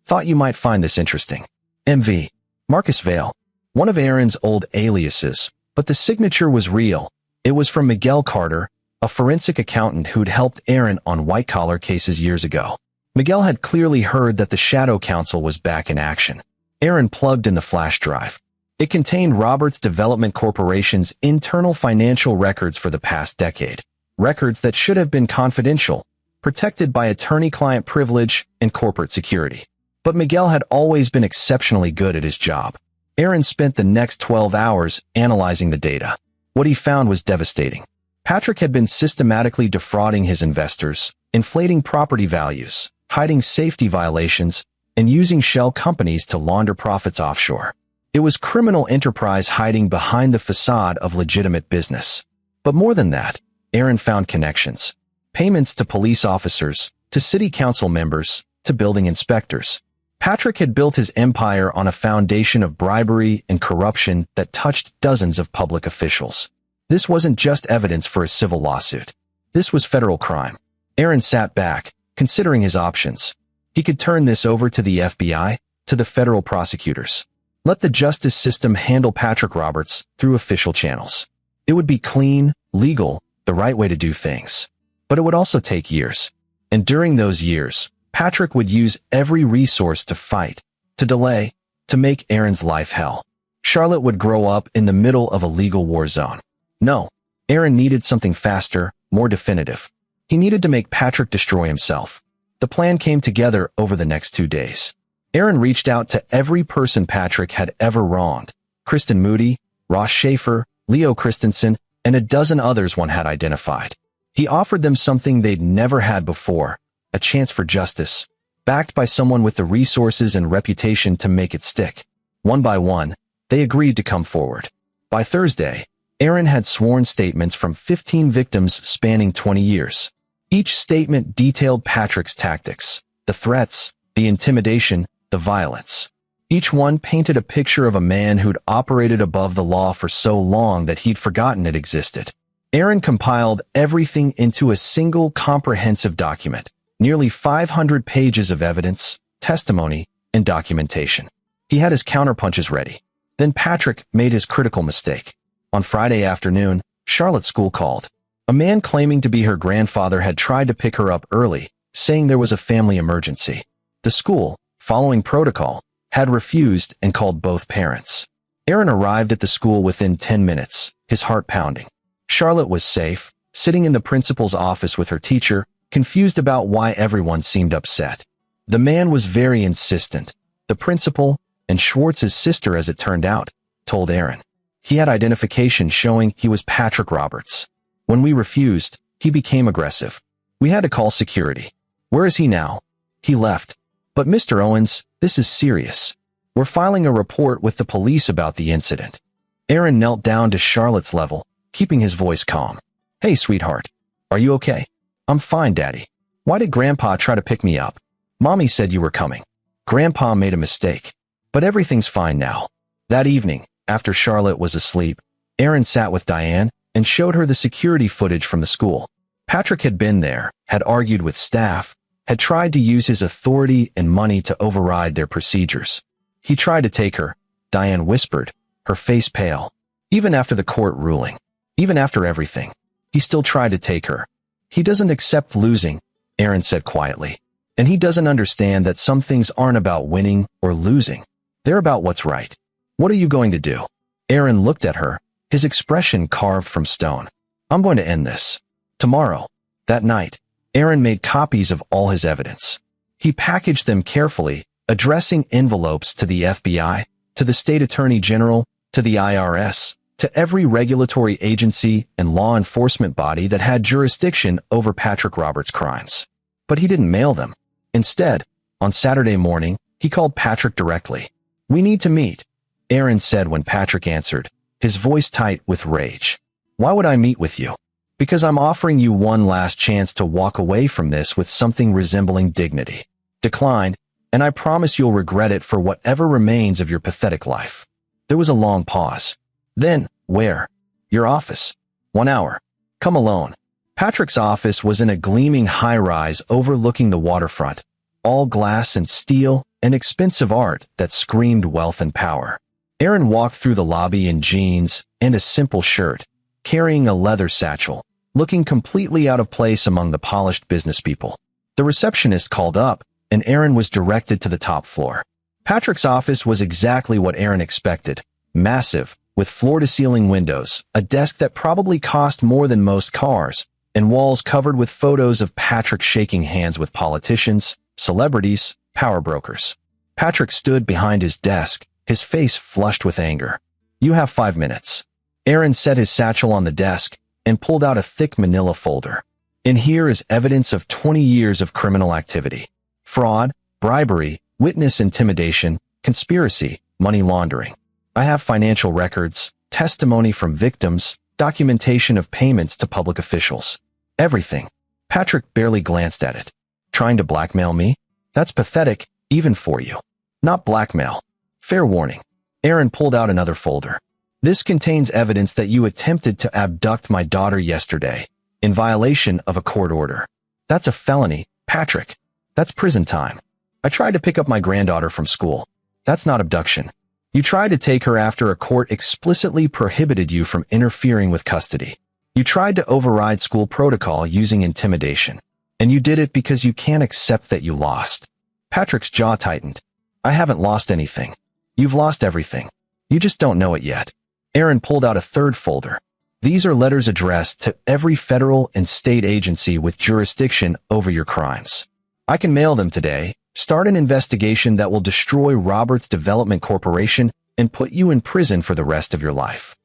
Thought you might find this interesting. MV. Marcus Vale. One of Aaron's old aliases, but the signature was real. It was from Miguel Carter, a forensic accountant who'd helped Aaron on white-collar cases years ago. Miguel had clearly heard that the Shadow Counsel was back in action. Aaron plugged in the flash drive. It contained Roberts Development Corporation's internal financial records for the past decade. Records that should have been confidential, protected by attorney-client privilege and corporate security. But Miguel had always been exceptionally good at his job. Aaron spent the next 12 hours analyzing the data. What he found was devastating. Patrick had been systematically defrauding his investors, inflating property values, hiding safety violations, and using shell companies to launder profits offshore. It was criminal enterprise hiding behind the facade of legitimate business. But more than that, Aaron found connections. Payments to police officers, to city council members, to building inspectors. Patrick had built his empire on a foundation of bribery and corruption that touched dozens of public officials. This wasn't just evidence for a civil lawsuit. This was federal crime. Aaron sat back, considering his options. He could turn this over to the FBI, to the federal prosecutors. Let the justice system handle Patrick Roberts through official channels. It would be clean, legal, the right way to do things. But it would also take years. And during those years, Patrick would use every resource to fight, to delay, to make Aaron's life hell. Charlotte would grow up in the middle of a legal war zone. No, Aaron needed something faster, more definitive. He needed to make Patrick destroy himself. The plan came together over the next 2 days. Aaron reached out to every person Patrick had ever wronged: Kristen Moody, Ross Schaefer, Leo Christensen, and a dozen others one had identified. He offered them something they'd never had before: a chance for justice, backed by someone with the resources and reputation to make it stick. One by one, they agreed to come forward. By Thursday, Aaron had sworn statements from 15 victims spanning 20 years. Each statement detailed Patrick's tactics: the threats, the intimidation, the violence. Each one painted a picture of a man who'd operated above the law for so long that he'd forgotten it existed. Aaron compiled everything into a single comprehensive document: nearly 500 pages of evidence, testimony, and documentation. He had his counterpunches ready. Then Patrick made his critical mistake. On Friday afternoon, Charlotte's school called. A man claiming to be her grandfather had tried to pick her up early, saying there was a family emergency. The school, following protocol, had refused and called both parents. Aaron arrived at the school within 10 minutes, his heart pounding. Charlotte was safe, sitting in the principal's office with her teacher, confused about why everyone seemed upset. The man was very insistent. The principal, and Schwartz's sister as it turned out, told Aaron. He had identification showing he was Patrick Roberts. When we refused, he became aggressive. We had to call security. Where is he now? He left. But Mr. Owens, this is serious. We're filing a report with the police about the incident. Aaron knelt down to Charlotte's level, keeping his voice calm. Hey, sweetheart. Are you okay? I'm fine, Daddy. Why did Grandpa try to pick me up? Mommy said you were coming. Grandpa made a mistake. But everything's fine now. That evening, after Charlotte was asleep, Aaron sat with Diane and showed her the security footage from the school. Patrick had been there, had argued with staff, had tried to use his authority and money to override their procedures. He tried to take her, Diane whispered, her face pale. Even after the court ruling, even after everything, he still tried to take her. He doesn't accept losing, Aaron said quietly. And he doesn't understand that some things aren't about winning or losing. They're about what's right. What are you going to do? Aaron looked at her, his expression carved from stone. I'm going to end this. Tomorrow. That night, Aaron made copies of all his evidence. He packaged them carefully, addressing envelopes to the FBI, to the state attorney general, to the IRS, to every regulatory agency and law enforcement body that had jurisdiction over Patrick Roberts' crimes. But he didn't mail them. Instead, on Saturday morning, he called Patrick directly. We need to meet, Aaron said when Patrick answered, his voice tight with rage. Why would I meet with you? Because I'm offering you one last chance to walk away from this with something resembling dignity. Declined, and I promise you'll regret it for whatever remains of your pathetic life. There was a long pause. Then, where? Your office. 1 hour. Come alone. Patrick's office was in a gleaming high-rise overlooking the waterfront, all glass and steel and expensive art that screamed wealth and power. Aaron walked through the lobby in jeans and a simple shirt, carrying a leather satchel, looking completely out of place among the polished business people. The receptionist called up, and Aaron was directed to the top floor. Patrick's office was exactly what Aaron expected: massive, with floor-to-ceiling windows, a desk that probably cost more than most cars, and walls covered with photos of Patrick shaking hands with politicians, celebrities, power brokers. Patrick stood behind his desk, his face flushed with anger. You have 5 minutes. Aaron set his satchel on the desk and pulled out a thick manila folder. In here is evidence of 20 years of criminal activity: fraud, bribery, witness intimidation, conspiracy, money laundering. I have financial records, testimony from victims, documentation of payments to public officials. Everything. Patrick barely glanced at it. Trying to blackmail me? That's pathetic, even for you. Not blackmail. Fair warning. Aaron pulled out another folder. This contains evidence that you attempted to abduct my daughter yesterday, in violation of a court order. That's a felony, Patrick. That's prison time. I tried to pick up my granddaughter from school. That's not abduction. You tried to take her after a court explicitly prohibited you from interfering with custody. You tried to override school protocol using intimidation. And you did it because you can't accept that you lost. Patrick's jaw tightened. I haven't lost anything. You've lost everything. You just don't know it yet. Aaron pulled out a third folder. These are letters addressed to every federal and state agency with jurisdiction over your crimes. I can mail them today, start an investigation that will destroy Robert's Development Corporation, and put you in prison for the rest of your life."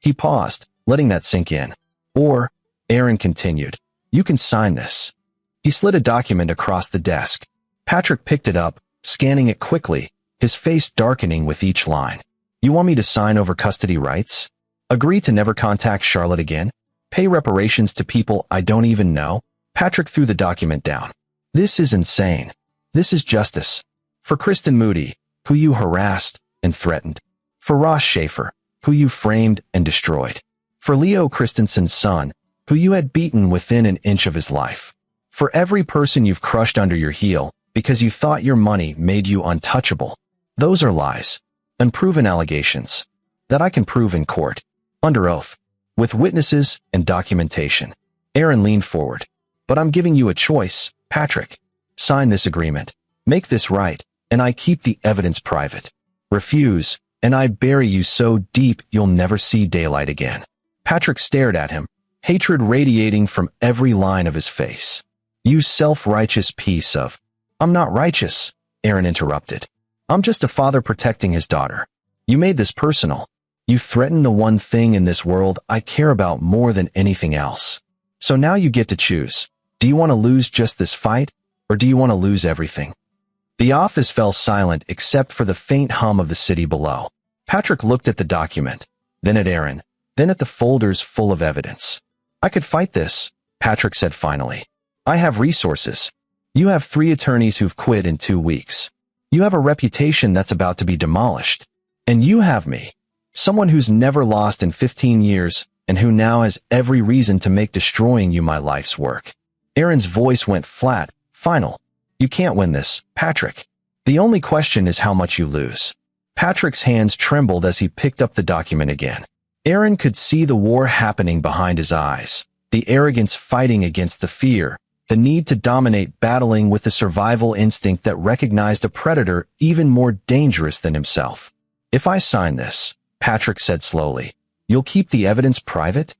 He paused, letting that sink in. "Or," Aaron continued, "you can sign this." He slid a document across the desk. Patrick picked it up, scanning it quickly, his face darkening with each line. "You want me to sign over custody rights? Agree to never contact Charlotte again? Pay reparations to people I don't even know?" Patrick threw the document down. "This is insane. This is justice. For Kristen Moody, who you harassed and threatened. For Ross Schaefer, who you framed and destroyed. For Leo Christensen's son, who you had beaten within an inch of his life. For every person you've crushed under your heel because you thought your money made you untouchable. Those are lies. Unproven allegations. That I can prove in court. Under oath. With witnesses and documentation." Aaron leaned forward. "But I'm giving you a choice, Patrick. Sign this agreement. Make this right, and I keep the evidence private. Refuse, and I bury you so deep you'll never see daylight again." Patrick stared at him, hatred radiating from every line of his face. "You self-righteous piece of—" "I'm not righteous," Aaron interrupted. "I'm just a father protecting his daughter. You made this personal. You threatened the one thing in this world I care about more than anything else. So now you get to choose. Do you want to lose just this fight, or do you want to lose everything?" The office fell silent except for the faint hum of the city below. Patrick looked at the document, then at Aaron, then at the folders full of evidence. "I could fight this," Patrick said finally. "I have resources. You have 3 attorneys who've quit in 2 weeks. You have a reputation that's about to be demolished. And you have me, someone who's never lost in 15 years and who now has every reason to make destroying you my life's work." Aaron's voice went flat, final. "You can't win this, Patrick. The only question is how much you lose." Patrick's hands trembled as he picked up the document again. Aaron could see the war happening behind his eyes, the arrogance fighting against the fear, the need to dominate battling with the survival instinct that recognized a predator even more dangerous than himself. "If I sign this," Patrick said slowly, "you'll keep the evidence private?"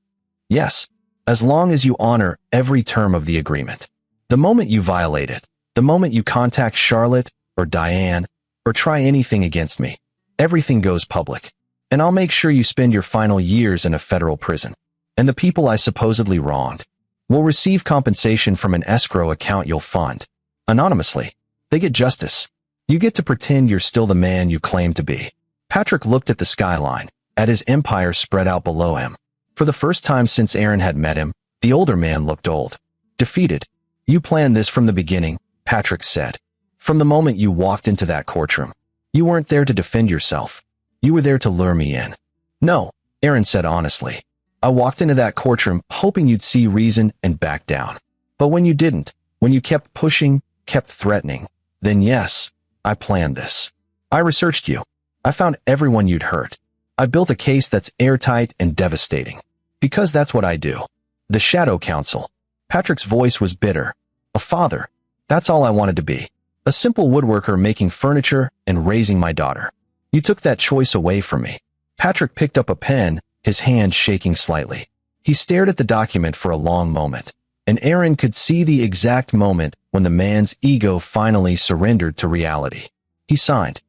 "Yes, as long as you honor every term of the agreement. The moment you violate it, the moment you contact Charlotte or Diane or try anything against me, everything goes public. And I'll make sure you spend your final years in a federal prison. And the people I supposedly wronged will receive compensation from an escrow account you'll fund. Anonymously. They get justice. You get to pretend you're still the man you claim to be." Patrick looked at the skyline, at his empire spread out below him. For the first time since Aaron had met him, the older man looked old. Defeated. "You planned this from the beginning," Patrick said. "From the moment you walked into that courtroom. You weren't there to defend yourself. You were there to lure me in." "No," Aaron said honestly. "I walked into that courtroom hoping you'd see reason and back down. But when you didn't, when you kept pushing, kept threatening, then yes, I planned this. I researched you. I found everyone you'd hurt. I built a case that's airtight and devastating. Because that's what I do. The Shadow Counsel." Patrick's voice was bitter. "A father. That's all I wanted to be. A simple woodworker making furniture and raising my daughter. You took that choice away from me." Patrick picked up a pen, his hand shaking slightly. He stared at the document for a long moment, and Aaron could see the exact moment when the man's ego finally surrendered to reality. He signed.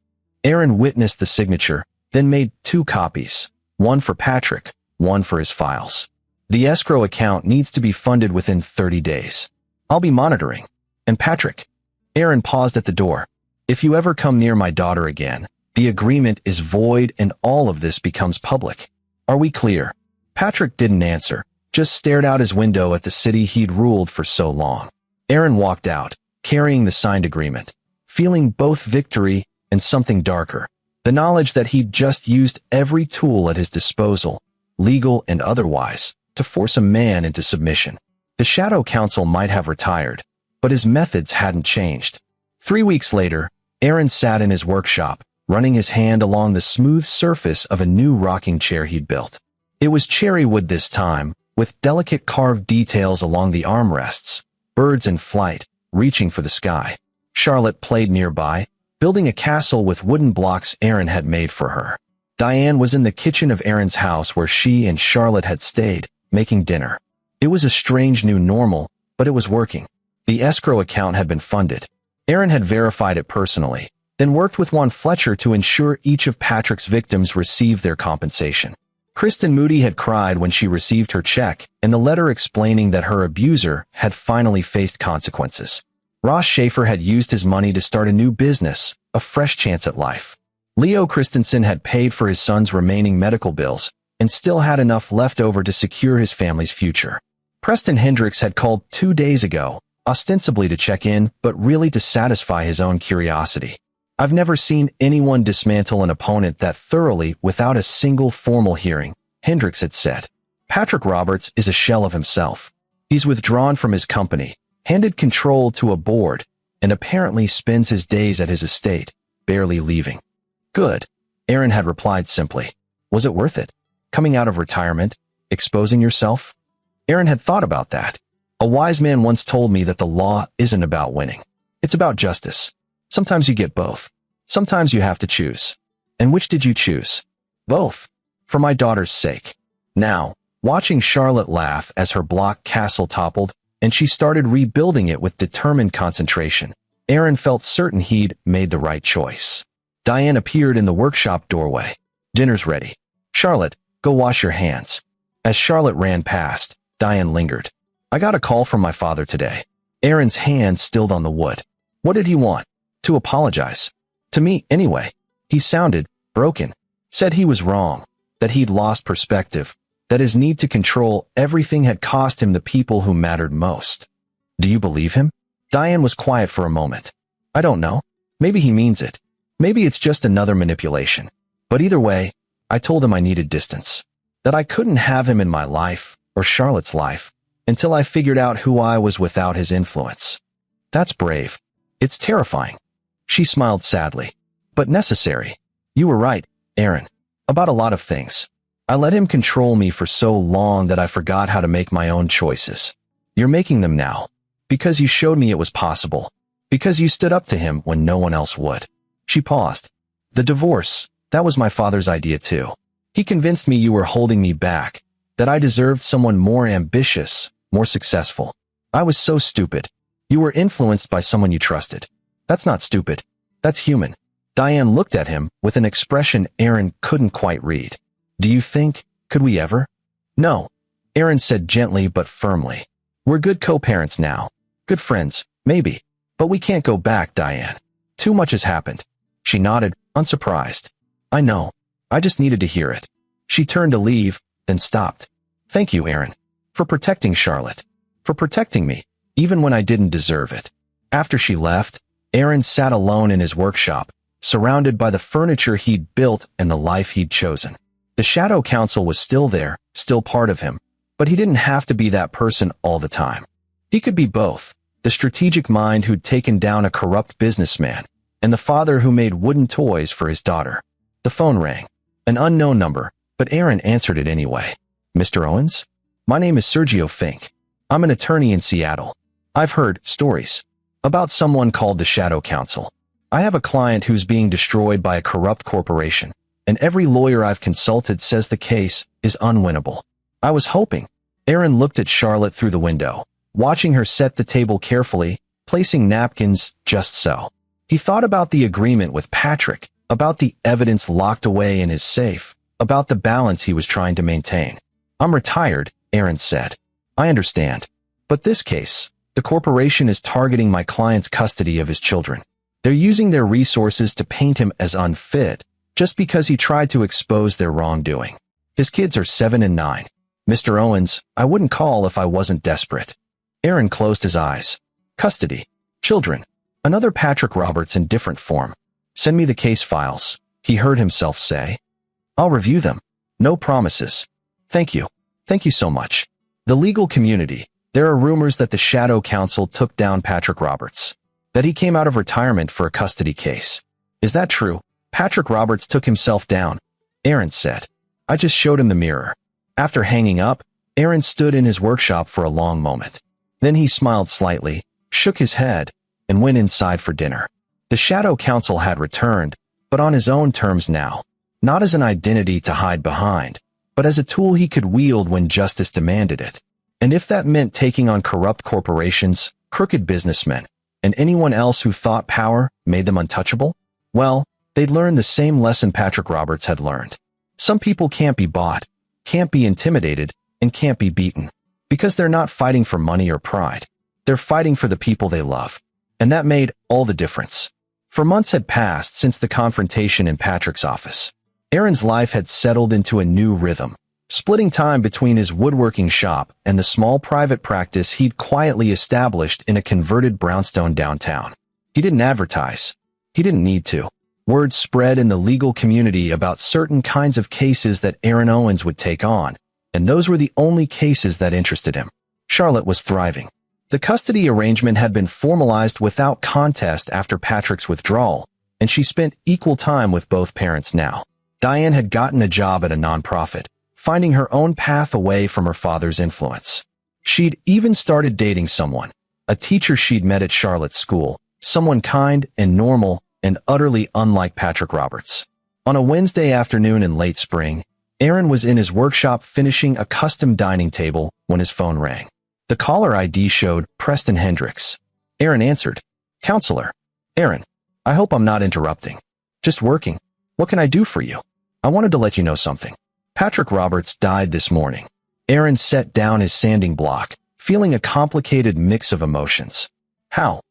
Aaron witnessed the signature, then made 2 copies, one for Patrick, one for his files. "The escrow account needs to be funded within 30 days. I'll be monitoring. And Patrick," Aaron paused at the door, "if you ever come near my daughter again, the agreement is void and all of this becomes public. Are we clear?" Patrick didn't answer, just stared out his window at the city he'd ruled for so long. Aaron walked out, carrying the signed agreement, feeling both victory and something darker, the knowledge that he'd just used every tool at his disposal, legal and otherwise, to force a man into submission. The Shadow Counsel might have retired, but his methods hadn't changed. 3 weeks later, Aaron sat in his workshop, running his hand along the smooth surface of a new rocking chair he'd built. It was cherry wood this time, with delicate carved details along the armrests, birds in flight, reaching for the sky. Charlotte played nearby, building a castle with wooden blocks Aaron had made for her. Diane was in the kitchen of Aaron's house where she and Charlotte had stayed, making dinner. It was a strange new normal, but it was working. The escrow account had been funded. Aaron had verified it personally, then worked with Juan Fletcher to ensure each of Patrick's victims received their compensation. Kristen Moody had cried when she received her check and the letter explaining that her abuser had finally faced consequences. Ross Schaefer had used his money to start a new business, a fresh chance at life. Leo Christensen had paid for his son's remaining medical bills and still had enough left over to secure his family's future. Preston Hendricks had called 2 days ago, ostensibly to check in, but really to satisfy his own curiosity. I've never seen anyone dismantle an opponent that thoroughly without a single formal hearing, Hendricks had said. Patrick Roberts is a shell of himself. He's withdrawn from his company, handed control to a board, and apparently spends his days at his estate, barely leaving. Good, Aaron had replied simply. Was it worth it? Coming out of retirement, exposing yourself? Aaron had thought about that. A wise man once told me that the law isn't about winning. It's about justice. Sometimes you get both. Sometimes you have to choose. And which did you choose? Both. For my daughter's sake. Now, watching Charlotte laugh as her block castle toppled, and she started rebuilding it with determined concentration, Aaron felt certain he'd made the right choice. Diane appeared in the workshop doorway. Dinner's ready. Charlotte, go wash your hands. As Charlotte ran past, Diane lingered. I got a call from my father today. Aaron's hand stilled on the wood. What did he want? To apologize. To me, anyway. He sounded broken. Said he was wrong. That he'd lost perspective. That his need to control everything had cost him the people who mattered most. Do you believe him? Diane was quiet for a moment. I don't know. Maybe he means it. Maybe it's just another manipulation. But either way, I told him I needed distance. That I couldn't have him in my life, or Charlotte's life, until I figured out who I was without his influence. That's brave. It's terrifying. She smiled sadly. But necessary. You were right, Aaron. About a lot of things. I let him control me for so long that I forgot how to make my own choices. You're making them now. Because you showed me it was possible. Because you stood up to him when no one else would. She paused. The divorce, that was my father's idea too. He convinced me you were holding me back, that I deserved someone more ambitious, more successful. I was so stupid. You were influenced by someone you trusted. That's not stupid. That's human. Diane looked at him with an expression Aaron couldn't quite read. Do you think, could we ever? No, Aaron said gently but firmly. We're good co-parents now. Good friends, maybe. But we can't go back, Diane. Too much has happened. She nodded, unsurprised. I know. I just needed to hear it. She turned to leave, then stopped. Thank you, Aaron. For protecting Charlotte. For protecting me, even when I didn't deserve it. After she left, Aaron sat alone in his workshop, surrounded by the furniture he'd built and the life he'd chosen. The Shadow Council was still there, still part of him, but he didn't have to be that person all the time. He could be both, the strategic mind who'd taken down a corrupt businessman, and the father who made wooden toys for his daughter. The phone rang. An unknown number, but Aaron answered it anyway. Mr. Owens? My name is Sergio Fink. I'm an attorney in Seattle. I've heard stories about someone called the Shadow Council. I have a client who's being destroyed by a corrupt corporation, and every lawyer I've consulted says the case is unwinnable. I was hoping. Aaron looked at Charlotte through the window, watching her set the table carefully, placing napkins just so. He thought about the agreement with Patrick, about the evidence locked away in his safe, about the balance he was trying to maintain. I'm retired, Aaron said. I understand. But this case, the corporation is targeting my client's custody of his children. They're using their resources to paint him as unfit, just because he tried to expose their wrongdoing. His kids are 7 and 9. Mr. Owens, I wouldn't call if I wasn't desperate. Aaron closed his eyes. Custody. Children. Another Patrick Roberts in different form. Send me the case files, he heard himself say. I'll review them. No promises. Thank you. Thank you so much. The legal community. There are rumors that the Shadow Council took down Patrick Roberts. That he came out of retirement for a custody case. Is that true? Patrick Roberts took himself down, Aaron said. I just showed him the mirror. After hanging up, Aaron stood in his workshop for a long moment. Then he smiled slightly, shook his head, and went inside for dinner. The Shadow Council had returned, but on his own terms now. Not as an identity to hide behind, but as a tool he could wield when justice demanded it. And if that meant taking on corrupt corporations, crooked businessmen, and anyone else who thought power made them untouchable? Well, they'd learned the same lesson Patrick Roberts had learned. Some people can't be bought, can't be intimidated, and can't be beaten. Because they're not fighting for money or pride. They're fighting for the people they love. And that made all the difference. For months had passed since the confrontation in Patrick's office. Aaron's life had settled into a new rhythm, splitting time between his woodworking shop and the small private practice he'd quietly established in a converted brownstone downtown. He didn't advertise. He didn't need to. Word spread in the legal community about certain kinds of cases that Aaron Owens would take on, and those were the only cases that interested him. Charlotte was thriving. The custody arrangement had been formalized without contest after Patrick's withdrawal, and she spent equal time with both parents now. Diane had gotten a job at a nonprofit, finding her own path away from her father's influence. She'd even started dating someone, a teacher she'd met at Charlotte's school, someone kind and normal and utterly unlike Patrick Roberts. On a Wednesday afternoon in late spring, Aaron was in his workshop finishing a custom dining table when his phone rang. The caller ID showed Preston Hendricks. Aaron answered. "Counselor. Aaron, I hope I'm not interrupting. Just working. What can I do for you? I wanted to let you know something. Patrick Roberts died this morning." Aaron set down his sanding block, feeling a complicated mix of emotions. How?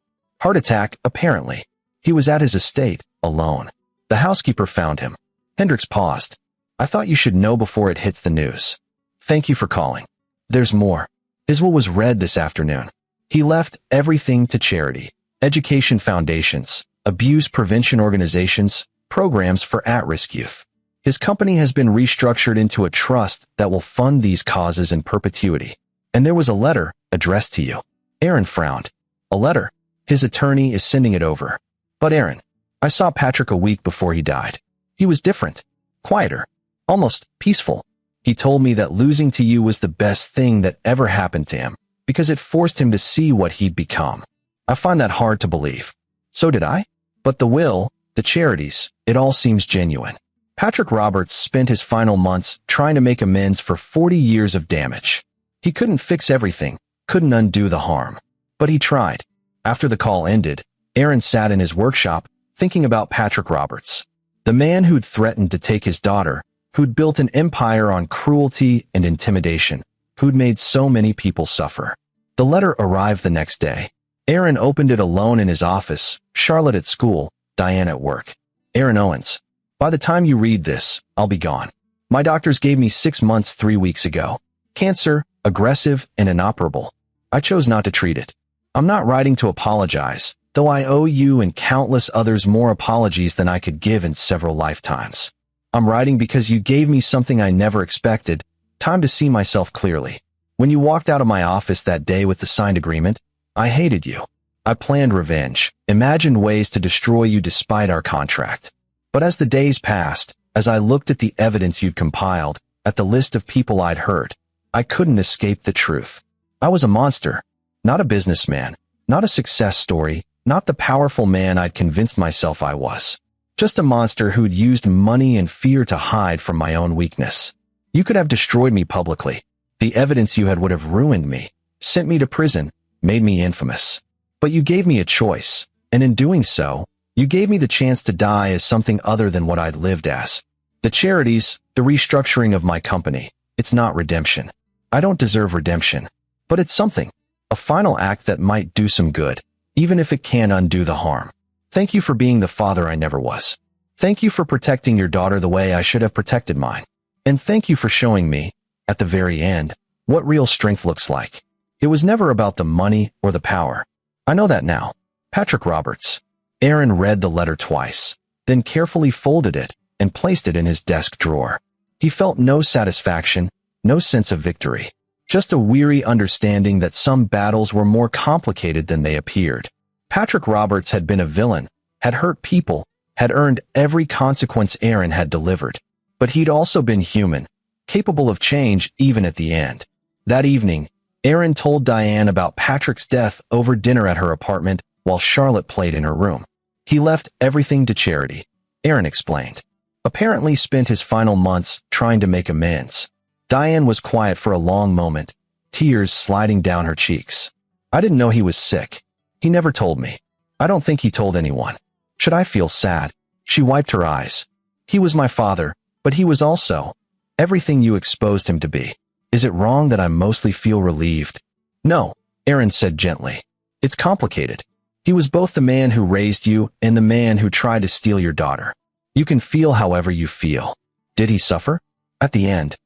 Heart attack, apparently. He was at his estate, alone. The housekeeper found him. Hendricks paused. "I thought you should know before it hits the news. Thank you for calling. There's more." His will was read this afternoon. He left everything to charity, education foundations, abuse prevention organizations, programs for at-risk youth. His company has been restructured into a trust that will fund these causes in perpetuity. And there was a letter addressed to you. Aaron frowned. A letter? His attorney is sending it over. But Aaron, I saw Patrick a week before he died. He was different, quieter, almost peaceful. He told me that losing to you was the best thing that ever happened to him, because it forced him to see what he'd become. I find that hard to believe. So did I? But the will, the charities, it all seems genuine. Patrick Roberts spent his final months trying to make amends for 40 years of damage. He couldn't fix everything, couldn't undo the harm. But he tried. After the call ended, Aaron sat in his workshop, thinking about Patrick Roberts. The man who'd threatened to take his daughter, who'd built an empire on cruelty and intimidation, who'd made so many people suffer. The letter arrived the next day. Aaron opened it alone in his office, Charlotte at school, Diane at work. Aaron Owens. By the time you read this, I'll be gone. My doctors gave me 6 months 3 weeks ago. Cancer, aggressive and inoperable. I chose not to treat it. I'm not writing to apologize, though I owe you and countless others more apologies than I could give in several lifetimes. I'm writing because you gave me something I never expected, time to see myself clearly. When you walked out of my office that day with the signed agreement, I hated you. I planned revenge, imagined ways to destroy you despite our contract. But as the days passed, as I looked at the evidence you'd compiled, at the list of people I'd hurt, I couldn't escape the truth. I was a monster, not a businessman, not a success story, not the powerful man I'd convinced myself I was. Just a monster who'd used money and fear to hide from my own weakness. You could have destroyed me publicly. The evidence you had would have ruined me, sent me to prison, made me infamous. But you gave me a choice, and in doing so, you gave me the chance to die as something other than what I'd lived as. The charities, the restructuring of my company, it's not redemption. I don't deserve redemption. But it's something. A final act that might do some good, even if it can undo the harm. Thank you for being the father I never was. Thank you for protecting your daughter the way I should have protected mine. And thank you for showing me, at the very end, what real strength looks like. It was never about the money or the power. I know that now. Patrick Roberts. Aaron read the letter twice, then carefully folded it and placed it in his desk drawer. He felt no satisfaction, no sense of victory, just a weary understanding that some battles were more complicated than they appeared. Patrick Roberts had been a villain, had hurt people, had earned every consequence Aaron had delivered. But he'd also been human, capable of change even at the end. That evening, Aaron told Diane about Patrick's death over dinner at her apartment while Charlotte played in her room. He left everything to charity, Aaron explained. Apparently spent his final months trying to make amends. Diane was quiet for a long moment, tears sliding down her cheeks. I didn't know he was sick. He never told me. I don't think he told anyone. Should I feel sad? She wiped her eyes. He was my father, but he was also everything you exposed him to be. Is it wrong that I mostly feel relieved? No, Aaron said gently. It's complicated. He was both the man who raised you and the man who tried to steal your daughter. You can feel however you feel. Did he suffer? At the end.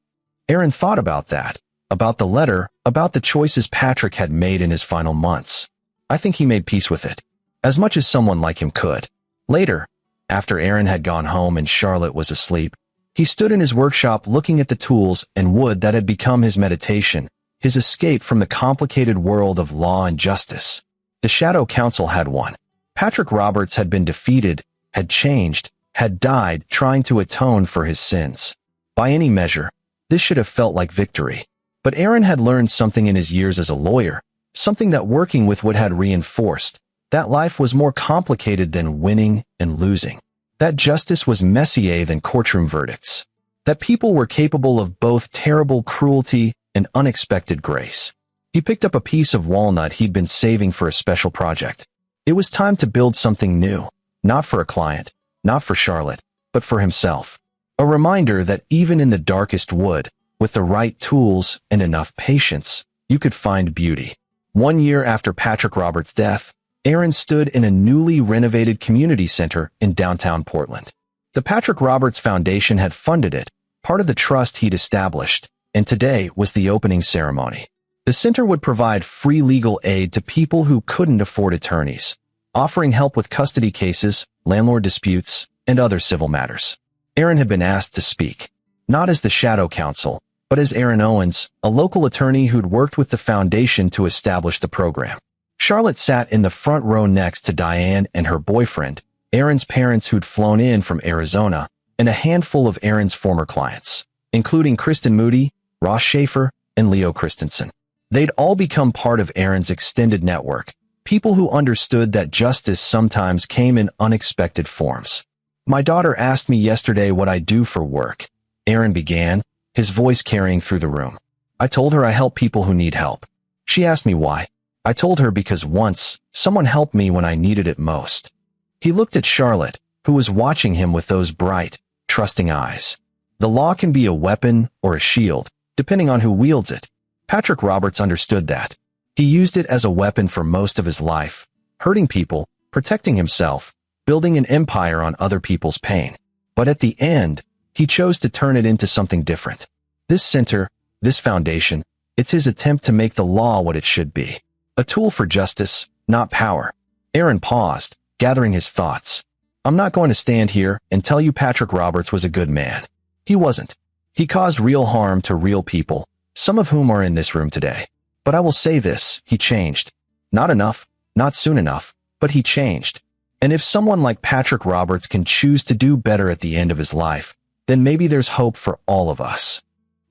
Aaron thought about that, about the letter, about the choices Patrick had made in his final months. I think he made peace with it, as much as someone like him could. Later, after Aaron had gone home and Charlotte was asleep, he stood in his workshop looking at the tools and wood that had become his meditation, his escape from the complicated world of law and justice. The Shadow Council had won. Patrick Roberts had been defeated, had changed, had died trying to atone for his sins. By any measure, this should have felt like victory. But Aaron had learned something in his years as a lawyer, something that working with wood had reinforced, that life was more complicated than winning and losing, that justice was messier than courtroom verdicts, that people were capable of both terrible cruelty and unexpected grace. He picked up a piece of walnut he'd been saving for a special project. It was time to build something new, not for a client, not for Charlotte, but for himself. A reminder that even in the darkest wood, with the right tools and enough patience, you could find beauty. 1 year after Patrick Roberts' death, Aaron stood in a newly renovated community center in downtown Portland. The Patrick Roberts Foundation had funded it, part of the trust he'd established, and today was the opening ceremony. The center would provide free legal aid to people who couldn't afford attorneys, offering help with custody cases, landlord disputes, and other civil matters. Aaron had been asked to speak, not as the Shadow Counsel, but as Aaron Owens, a local attorney who'd worked with the foundation to establish the program. Charlotte sat in the front row next to Diane and her boyfriend, Aaron's parents who'd flown in from Arizona, and a handful of Aaron's former clients, including Kristen Moody, Ross Schaefer, and Leo Christensen. They'd all become part of Aaron's extended network, people who understood that justice sometimes came in unexpected forms. My daughter asked me yesterday what I do for work, Aaron began, his voice carrying through the room. I told her I help people who need help. She asked me why. I told her because once, someone helped me when I needed it most. He looked at Charlotte, who was watching him with those bright, trusting eyes. The law can be a weapon or a shield, depending on who wields it. Patrick Roberts understood that. He used it as a weapon for most of his life, hurting people, protecting himself, building an empire on other people's pain. But at the end, he chose to turn it into something different. This center, this foundation, it's his attempt to make the law what it should be. A tool for justice, not power. Aaron paused, gathering his thoughts. I'm not going to stand here and tell you Patrick Roberts was a good man. He wasn't. He caused real harm to real people, some of whom are in this room today. But I will say this, he changed. Not enough, not soon enough, but he changed. And if someone like Patrick Roberts can choose to do better at the end of his life, then maybe there's hope for all of us.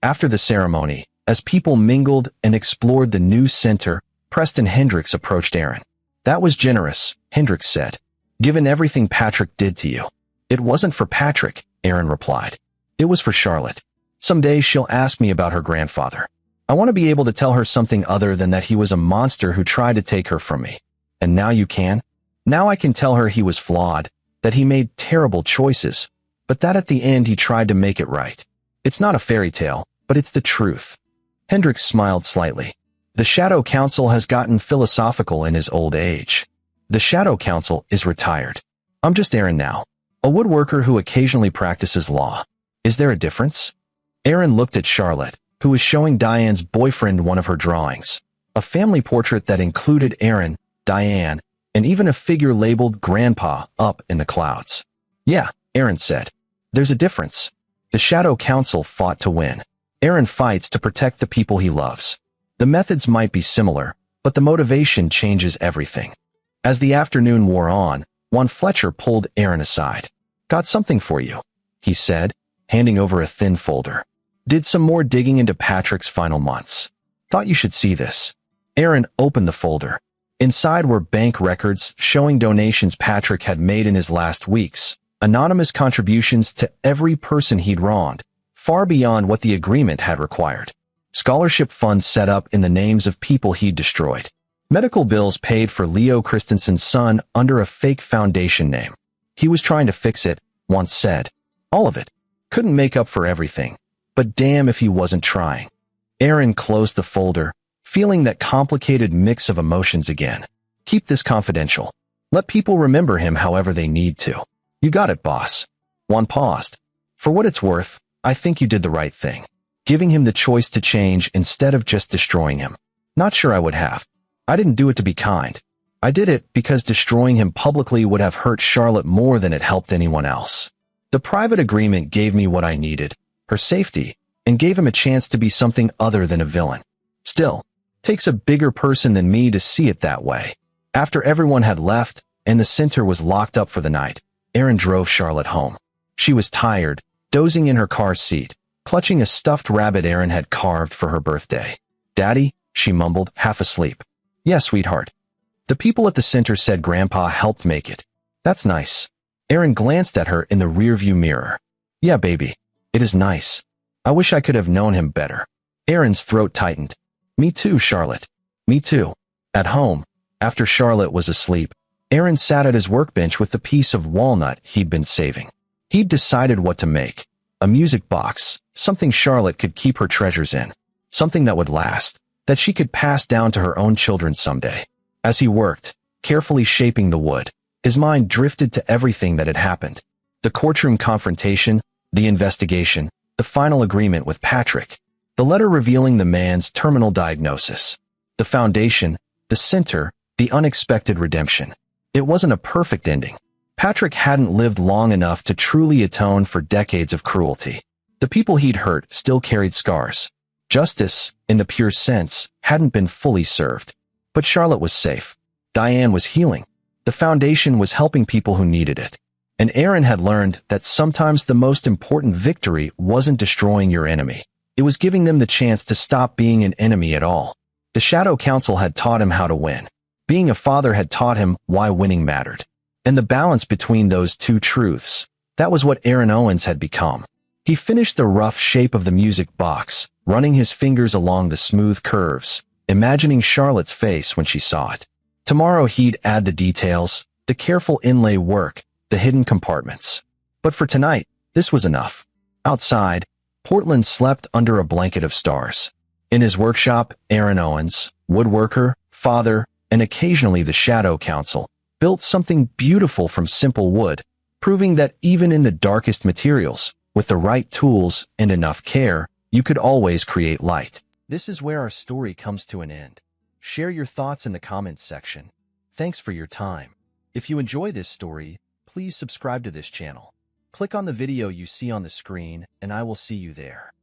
After the ceremony, as people mingled and explored the new center, Preston Hendricks approached Aaron. That was generous, Hendricks said. Given everything Patrick did to you. It wasn't for Patrick, Aaron replied. It was for Charlotte. Someday she'll ask me about her grandfather. I want to be able to tell her something other than that he was a monster who tried to take her from me. And now you can? Now I can tell her he was flawed, that he made terrible choices, but that at the end he tried to make it right. It's not a fairy tale, but it's the truth. Hendricks smiled slightly. The Shadow Counsel has gotten philosophical in his old age. The Shadow Counsel is retired. I'm just Aaron now, a woodworker who occasionally practices law. Is there a difference? Aaron looked at Charlotte, who was showing Diane's boyfriend one of her drawings, a family portrait that included Aaron, Diane, and even a figure labeled Grandpa up in the clouds. Yeah, Aaron said. There's a difference. The Shadow Counsel fought to win. Aaron fights to protect the people he loves. The methods might be similar, but the motivation changes everything. As the afternoon wore on, Juan Fletcher pulled Aaron aside. Got something for you, he said, handing over a thin folder. Did some more digging into Patrick's final months. Thought you should see this. Aaron opened the folder. Inside were bank records showing donations Patrick had made in his last weeks, anonymous contributions to every person he'd wronged, far beyond what the agreement had required. Scholarship funds set up in the names of people he'd destroyed. Medical bills paid for Leo Christensen's son under a fake foundation name. He was trying to fix it, once said. All of it. Couldn't make up for everything. But damn if he wasn't trying. Aaron closed the folder, feeling that complicated mix of emotions again. Keep this confidential. Let people remember him however they need to. You got it, boss. Juan paused. For what it's worth, I think you did the right thing. Giving him the choice to change instead of just destroying him. Not sure I would have. I didn't do it to be kind. I did it because destroying him publicly would have hurt Charlotte more than it helped anyone else. The private agreement gave me what I needed, her safety, and gave him a chance to be something other than a villain. Still, takes a bigger person than me to see it that way. After everyone had left and the center was locked up for the night, Aaron drove Charlotte home. She was tired, dozing in her car seat, clutching a stuffed rabbit Aaron had carved for her birthday. Daddy, she mumbled, half asleep. Yeah, sweetheart. The people at the center said Grandpa helped make it. That's nice. Aaron glanced at her in the rearview mirror. Yeah, baby. It is nice. I wish I could have known him better. Aaron's throat tightened. Me too, Charlotte. Me too. At home, after Charlotte was asleep, Aaron sat at his workbench with the piece of walnut he'd been saving. He'd decided what to make. A music box, something Charlotte could keep her treasures in. Something that would last, that she could pass down to her own children someday. As he worked, carefully shaping the wood, his mind drifted to everything that had happened. The courtroom confrontation, the investigation, the final agreement with Patrick, the letter revealing the man's terminal diagnosis, the foundation, the center, the unexpected redemption. It wasn't a perfect ending. Patrick hadn't lived long enough to truly atone for decades of cruelty. The people he'd hurt still carried scars. Justice, in the pure sense, hadn't been fully served. But Charlotte was safe. Diane was healing. The foundation was helping people who needed it. And Aaron had learned that sometimes the most important victory wasn't destroying your enemy. It was giving them the chance to stop being an enemy at all. The Shadow Council had taught him how to win. Being a father had taught him why winning mattered. And the balance between those two truths, that was what Aaron Owens had become. He finished the rough shape of the music box, running his fingers along the smooth curves, imagining Charlotte's face when she saw it. Tomorrow he'd add the details, the careful inlay work, the hidden compartments. But for tonight, this was enough. Outside, Portland slept under a blanket of stars. In his workshop, Aaron Owens, woodworker, father, and occasionally the Shadow Council, built something beautiful from simple wood, proving that even in the darkest materials, with the right tools and enough care, you could always create light. This is where our story comes to an end. Share your thoughts in the comments section. Thanks for your time. If you enjoy this story, please subscribe to this channel. Click on the video you see on the screen, and I will see you there.